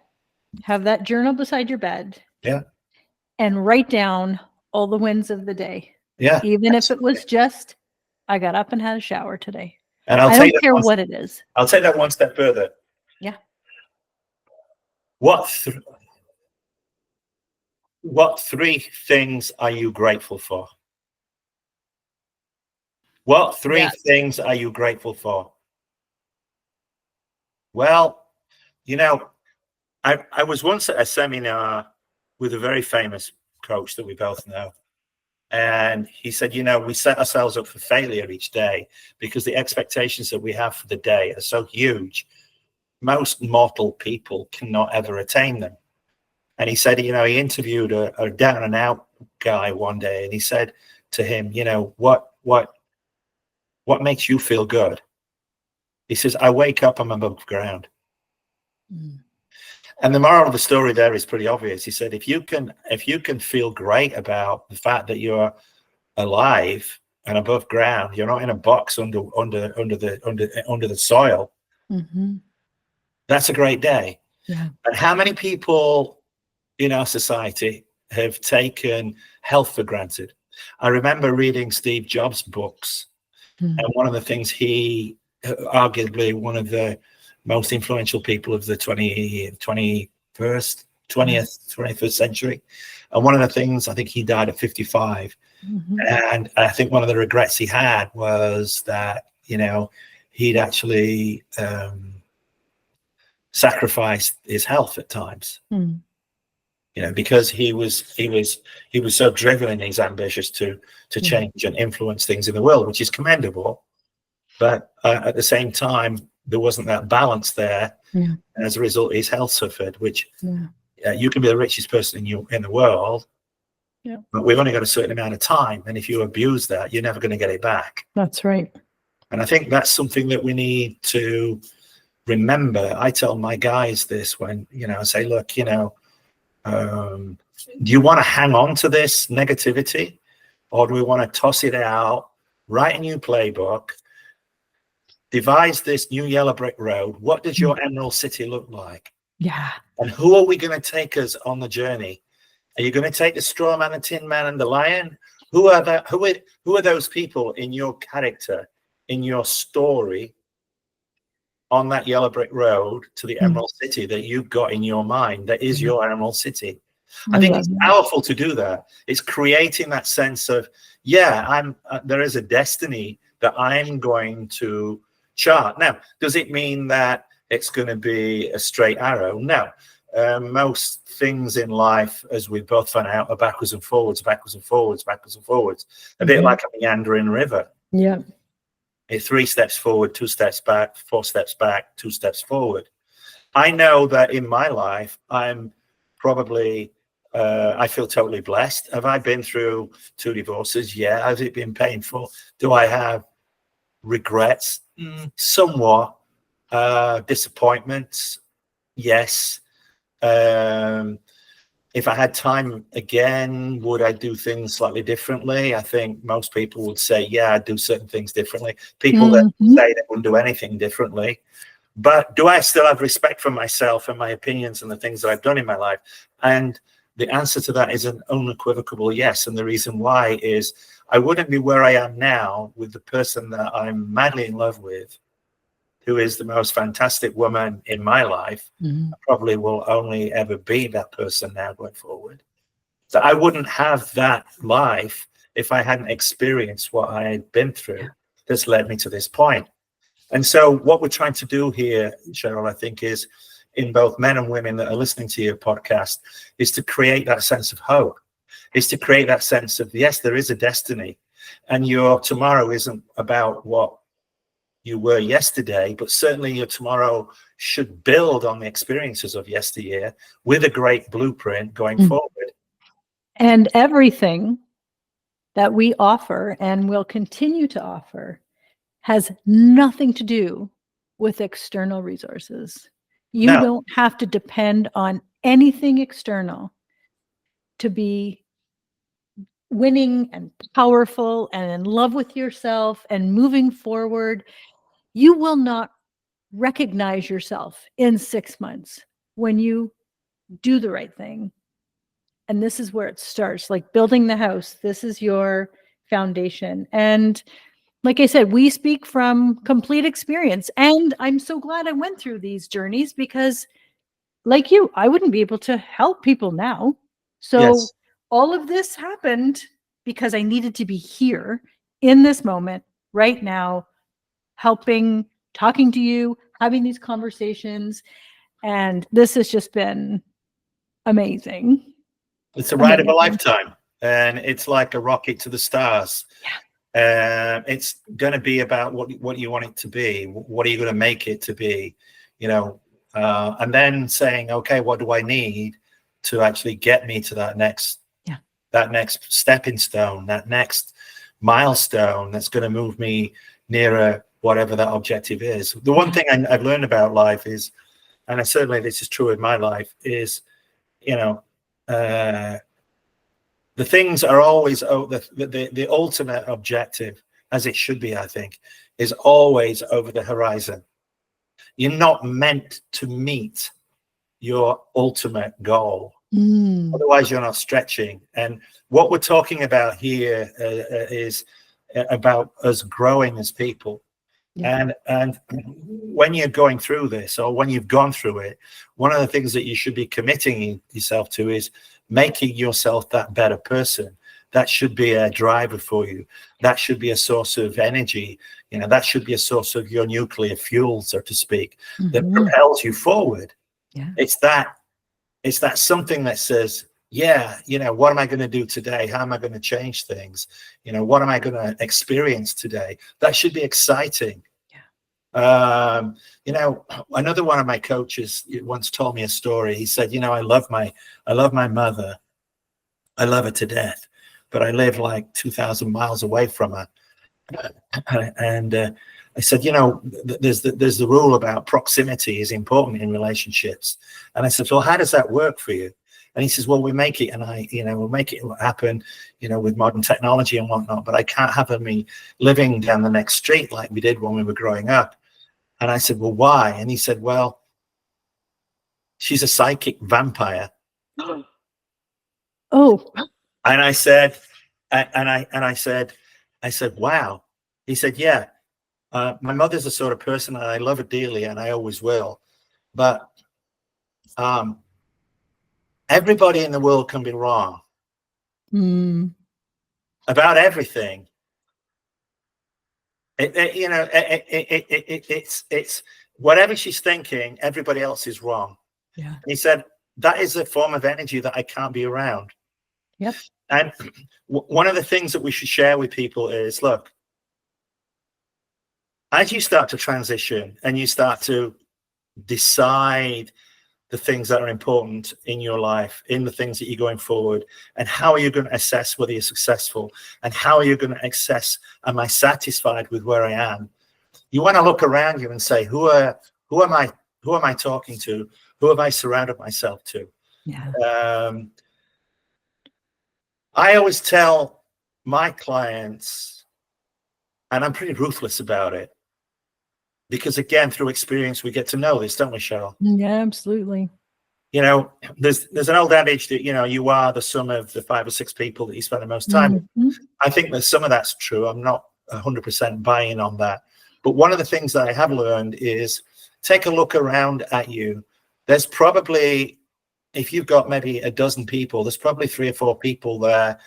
have that journal beside your bed. Yeah. And write down all the wins of the day. Yeah. Even if it was just, I got up and had a shower today. And I don't care what it is. I'll take that one step further. Yeah. What three things are you grateful for? What three things are you grateful for? Well, I was once at a seminar with a very famous coach that we both know. And he said, we set ourselves up for failure each day because the expectations that we have for the day are so huge. Most mortal people cannot ever attain them. And he said, he interviewed a down and out guy one day, and he said to him, what makes you feel good? He says, I wake up, I'm above ground. Mm. And the moral of the story there is pretty obvious. He said, if you can feel great about the fact that you're alive and above ground, you're not in a box under the soil. Mm-hmm. That's a great day. Yeah. And how many people in our society have taken health for granted? I remember reading Steve Jobs' books, and one of the things he, arguably one of the most influential people of the 21st century. And one of the things, I think he died at 55. Mm-hmm. And I think one of the regrets he had was that, he'd actually sacrificed his health at times. Mm. You know, because he was so driven and he's ambitious to change and influence things in the world, which is commendable. But at the same time, there wasn't that balance there. Yeah. And as a result, his health suffered, which you can be the richest person in the world, but we've only got a certain amount of time. And if you abuse that, you're never going to get it back. That's right. And I think that's something that we need to remember. I tell my guys this when, I say, look, do you want to hang on to this negativity, or do we want to toss it out, write a new playbook, devise this new yellow brick road? What does your Emerald City look like? Yeah. And who are we going to take us on the journey? Are you going to take the straw man, the tin man, and the lion? Who are those people in your character, in your story, on that yellow brick road to the Emerald City that you've got in your mind that is your Emerald City? I think it's powerful to do that. It's creating that sense of, there is a destiny that I'm going to chart. Now, does it mean that it's going to be a straight arrow? No. Most things in life, as we both found out, are backwards and forwards, backwards and forwards, backwards and forwards. A bit like a meandering river. Yeah. 3 steps forward, 2 steps back, 4 steps back, 2 steps forward. I know that in my life, I'm probably, I feel totally blessed. Have I been through 2 divorces? Yeah. Has it been painful? Do I have regrets? Somewhat. Disappointments? Yes. If I had time again, would I do things slightly differently? I think most people would say, I'd do certain things differently. People that say they wouldn't do anything differently. But do I still have respect for myself and my opinions and the things that I've done in my life? And the answer to that is an unequivocal yes. And the reason why is I wouldn't be where I am now with the person that I'm madly in love with, who is the most fantastic woman in my life. I probably will only ever be that person now going forward. So I wouldn't have that life if I hadn't experienced what I had been through that's led me to this point. And so what we're trying to do here, Cheryl, I think, is in both men and women that are listening to your podcast, is to create that sense of hope, is to create that sense of, yes, there is a destiny, and your tomorrow isn't about what you were yesterday, but certainly your tomorrow should build on the experiences of yesteryear with a great blueprint going forward. And everything that we offer and will continue to offer has nothing to do with external resources. You don't have to depend on anything external to be winning and powerful and in love with yourself and moving forward. You will not recognize yourself in 6 months when you do the right thing. And this is where it starts, like building the house. This is your foundation. And like I said, we speak from complete experience. And I'm so glad I went through these journeys because, like you, I wouldn't be able to help people now. So all of this happened because I needed to be here in this moment right now, helping, talking to you, having these conversations. And this has just been amazing. It's a ride of a lifetime, and it's like a rocket to the stars. It's going to be about what you want it to be. What are you going to make it to be? And then saying, okay, what do I need to actually get me to that next stepping stone, that next milestone that's going to move me nearer whatever that objective is. The one thing I've learned about life is, and certainly this is true in my life, is, the things are always, the ultimate objective, as it should be, I think, is always over the horizon. You're not meant to meet your ultimate goal. Otherwise, you're not stretching. And what we're talking about here is about us growing as people. And when you're going through this, or when you've gone through it, one of the things that you should be committing yourself to is making yourself that better person, that should be a driver for you. That should be a source of energy. You know, that should be a source of your nuclear fuel, so to speak, that propels you forward. Yeah. It's that something that says, yeah, you know, what am I going to do today? How am I going to change things? You know, what am I going to experience today? That should be exciting. You know, another one of my coaches once told me a story. He said, you know, I love my mother. I love her to death, but I live like 2,000 miles away from her. And I said, you know, there's the rule about proximity is important in relationships. And I said, well, how does that work for you? And he says, well, we make it, and we'll make it happen, you know, with modern technology and whatnot. But I can't have me living down the next street like we did when we were growing up. And I said, well, why? And he said, well, she's a psychic vampire. Oh. And I said, I said, wow. He said, yeah. My mother's the sort of person, and I love her dearly, and I always will. But everybody in the world can be wrong about everything. It's whatever she's thinking, everybody else is wrong. Yeah. And he said, that is a form of energy that I can't be around. Yep. And one of the things that we should share with people is, look, as you start to transition and you start to decide the things that are important in your life, in the things that you're going forward, and how are you going to assess whether you're successful, and how are you going to assess, am I satisfied with where I am? You want to look around you and say, who am I talking to? Who have I surrounded myself to? Yeah. I always tell my clients, and I'm pretty ruthless about it, because again, through experience, we get to know this, don't we, Cheryl? Yeah, absolutely. You know, there's an old adage that, you know, you are the sum of the 5 or 6 people that you spend the most time with. I think that some of that's true. I'm not 100% buying on that. But one of the things that I have learned is take a look around at you. There's probably, if you've got maybe a dozen people, there's probably 3 or 4 people there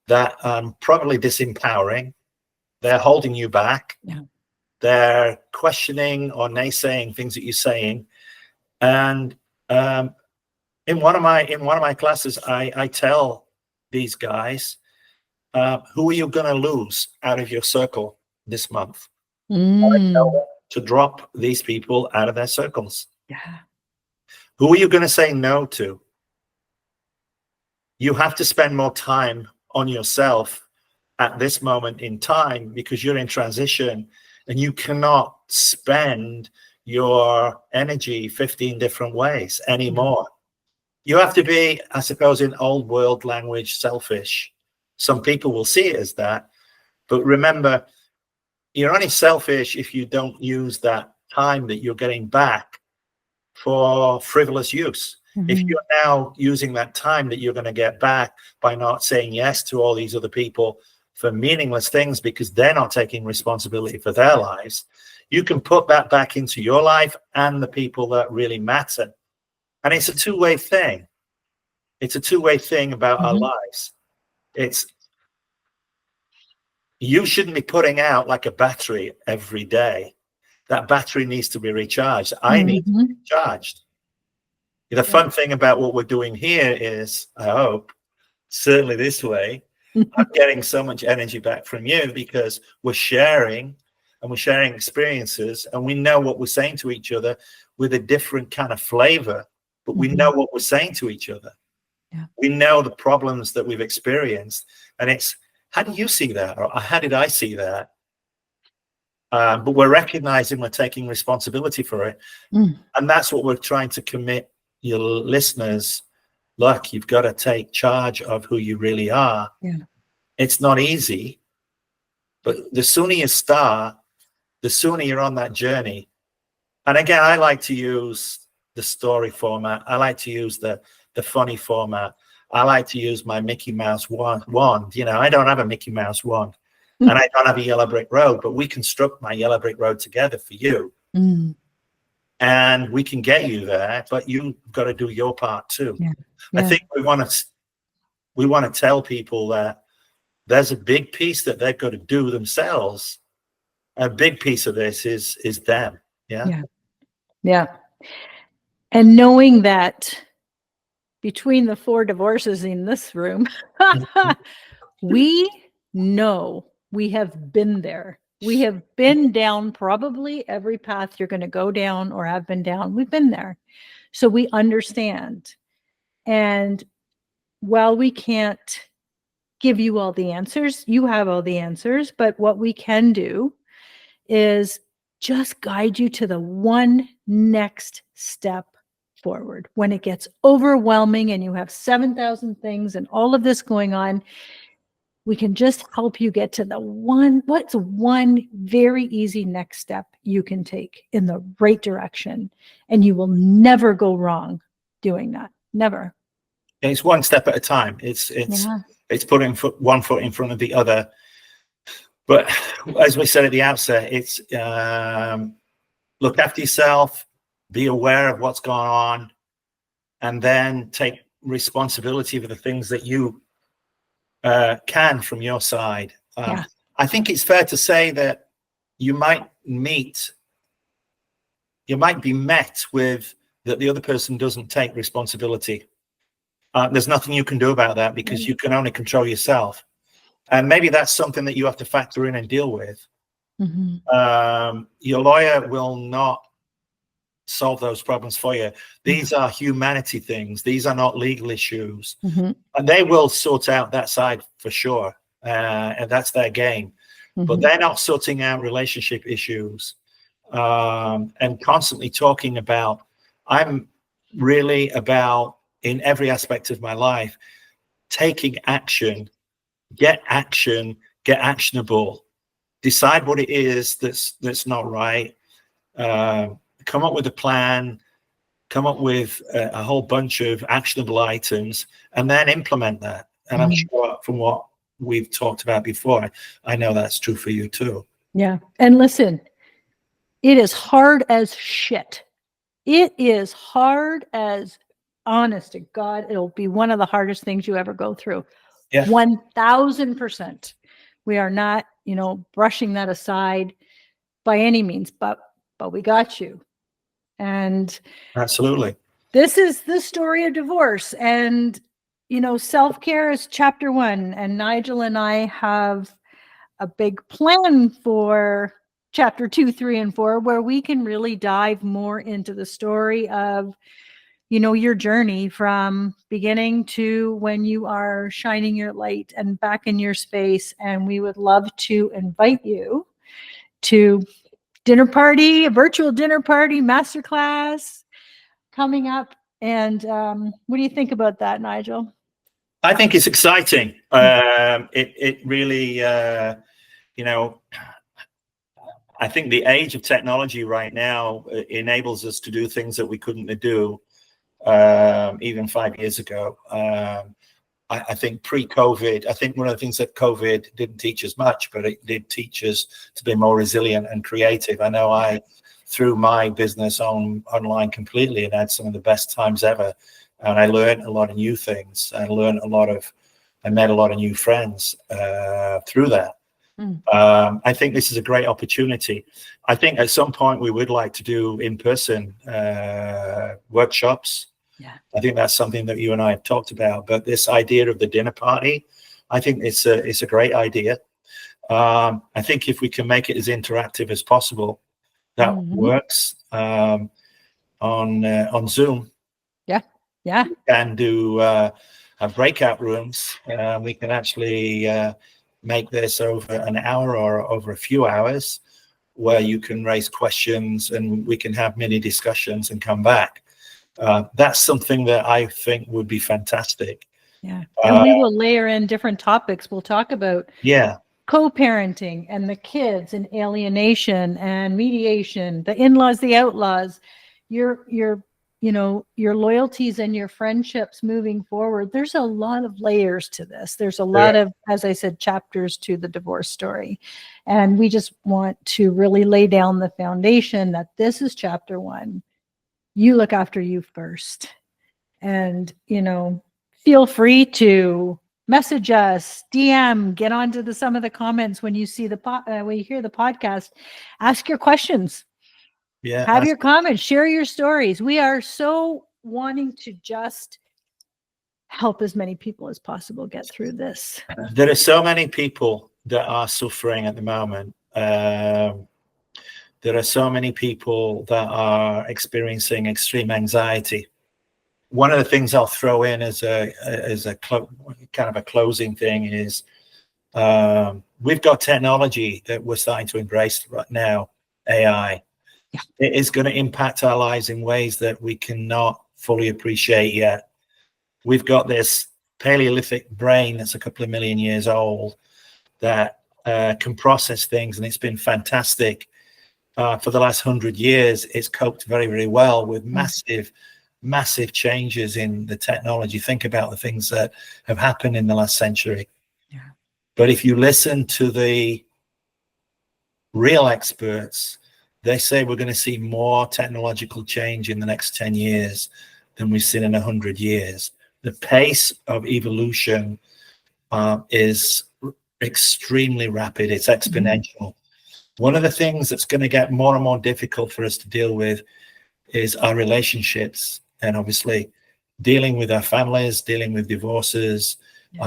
that probably disempowering. They're holding you back. Yeah. They're questioning or naysaying things that you're saying. And in one of my classes, I tell these guys, who are you going to lose out of your circle this month? I tell them to drop these people out of their circles. Yeah. Who are you going to say no to? You have to spend more time on yourself at this moment in time, because you're in transition and you cannot spend your energy 15 different ways anymore. You have to be, I suppose, in old world language, selfish. Some people will see it as that. But remember, you're only selfish if you don't use that time that you're getting back for frivolous use. If you're now using that time that you're going to get back by not saying yes to all these other people for meaningless things because they're not taking responsibility for their lives, you can put that back into your life and the people that really matter. And it's a two-way thing. It's a two-way thing about our lives. It's, you shouldn't be putting out like a battery every day. That battery needs to be recharged. I need to be recharged. The fun thing about what we're doing here is, I hope, certainly this way, I'm getting so much energy back from you because we're sharing and we're sharing experiences and we know what we're saying to each other with a different kind of flavor, but we know what we're saying to each other. Yeah. We know the problems that we've experienced, and it's, how do you see that? Or how did I see that? But we're recognizing we're taking responsibility for it. And that's what we're trying to commit your listeners. Look, you've got to take charge of who you really are. Yeah. It's not easy, but the sooner you start, the sooner you're on that journey. And again, I like to use the story format. I like to use the funny format. I like to use my Mickey Mouse wand. You know, I don't have a Mickey Mouse wand and I don't have a yellow brick road, but we construct my yellow brick road together for you. And we can get you there, but you've got to do your part too. Yeah. Yeah. I think we want to tell people that there's a big piece that they've got to do themselves. A big piece of this is them. Yeah. Yeah. And knowing that between the 4 divorces in this room, we know, we have been there. We have been down probably every path you're going to go down or have been down. We've been there. So we understand. And while we can't give you all the answers, you have all the answers. But what we can do is just guide you to the one next step forward. When it gets overwhelming and you have 7,000 things and all of this going on, we can just help you get to the what's one very easy next step you can take in the right direction. And you will never go wrong doing that. Never. It's one step at a time. It's putting one foot in front of the other. But as we said at the outset, it's look after yourself, be aware of what's going on, and then take responsibility for the things that you can from your side. I think it's fair to say that you might be met with that the other person doesn't take responsibility. There's nothing you can do about that because you can only control yourself. And maybe that's something that you have to factor in and deal with. Your lawyer will not solve those problems for you. These are humanity things. These are not legal issues. And they will sort out that side for sure. And that's their game. But they're not sorting out relationship issues and constantly talking about, I'm really about, in every aspect of my life, taking action, get actionable, decide what it is that's not right, come up with a plan, come up with a whole bunch of actionable items, and then implement that. And I'm sure from what we've talked about before, I know that's true for you too. Yeah. And listen, it is hard as shit. It is hard as, honest to God, it'll be one of the hardest things you ever go through. 1000%. We are not, brushing that aside by any means, but we got you. And absolutely, this is the story of divorce. And, self-care is chapter 1. And Nigel and I have a big plan for chapter 2, 3, and 4, where we can really dive more into the story of, your journey from beginning to when you are shining your light and back in your space. And we would love to invite you to a virtual dinner party, masterclass coming up. And what do you think about that, Nigel? I think it's exciting. It really, I think the age of technology right now enables us to do things that we couldn't do even 5 years ago. I think pre-COVID, I think one of the things that COVID didn't teach us much, but it did teach us to be more resilient and creative. I know I threw my business online completely and had some of the best times ever. And I learned a lot of new things. I met a lot of new friends through that. I think this is a great opportunity. I think at some point we would like to do in-person workshops. I think that's something that you and I have talked about. But this idea of the dinner party, I think it's a great idea. I think if we can make it as interactive as possible, that works on Zoom. Yeah. And do have breakout rooms. We can actually make this over an hour or over a few hours, where you can raise questions and we can have mini discussions and come back. That's something that I think would be fantastic. Yeah. And we will layer in different topics. We'll talk about co-parenting and the kids and alienation and mediation, the in-laws, the outlaws, your loyalties and your friendships moving forward. There's a lot of layers to this. There's a lot of, as I said, chapters to the divorce story. And we just want to really lay down the foundation that this is chapter 1. You look after you first. And, feel free to message us, DM, get onto some of the comments when you see when you hear the podcast. Ask your questions. Yeah. Have your comments. Share your stories. We are so wanting to just help as many people as possible get through this. There are so many people that are suffering at the moment. There are so many people that are experiencing extreme anxiety. One of the things I'll throw in as a kind of a closing thing is we've got technology that we're starting to embrace right now, AI. Yeah. It is going to impact our lives in ways that we cannot fully appreciate yet. We've got this Paleolithic brain that's a couple of million years old that can process things, and it's been fantastic. For the last 100 years, it's coped very, very well with massive changes in the technology. Think about the things that have happened in the last century. Yeah. But if you listen to the real experts, they say we're going to see more technological change in the next 10 years than we've seen in 100 years. The pace of evolution is extremely rapid. It's exponential. One of the things that's going to get more and more difficult for us to deal with is our relationships, and obviously dealing with our families, dealing with divorces,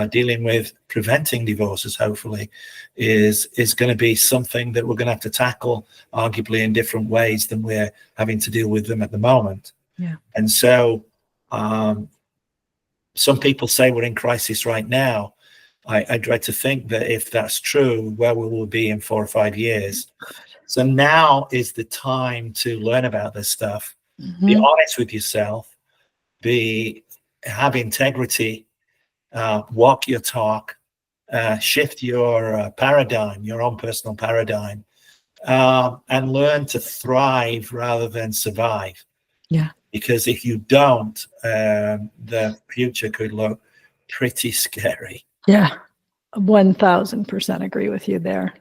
dealing with preventing divorces, hopefully, is going to be something that we're going to have to tackle arguably in different ways than we're having to deal with them at the moment. Yeah. And so some people say we're in crisis right now. I dread to think that if that's true, where we will be in 4 or 5 years. So now is the time to learn about this stuff. Be honest with yourself. Have integrity. Walk your talk. Shift your paradigm, your own personal paradigm, and learn to thrive rather than survive. Yeah. Because if you don't, the future could look pretty scary. Yeah. 1000% agree with you there.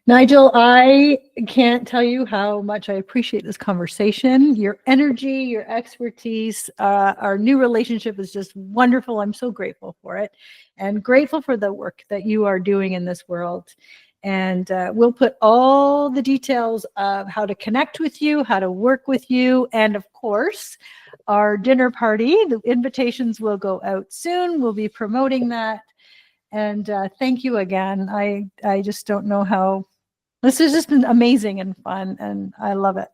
Nigel, I can't tell you how much I appreciate this conversation. Your energy, your expertise, our new relationship is just wonderful. I'm so grateful for it, and grateful for the work that you are doing in this world. And we'll put all the details of how to connect with you, how to work with you, and of course, our dinner party. The invitations will go out soon. We'll be promoting that. And thank you again. I just don't know how. This has just been amazing and fun, and I love it.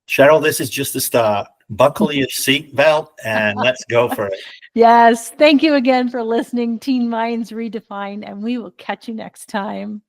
Cheryl, this is just the start. Buckle your seatbelt and let's go for it. Yes. Thank you again for listening. Teen Minds Redefined, and we will catch you next time.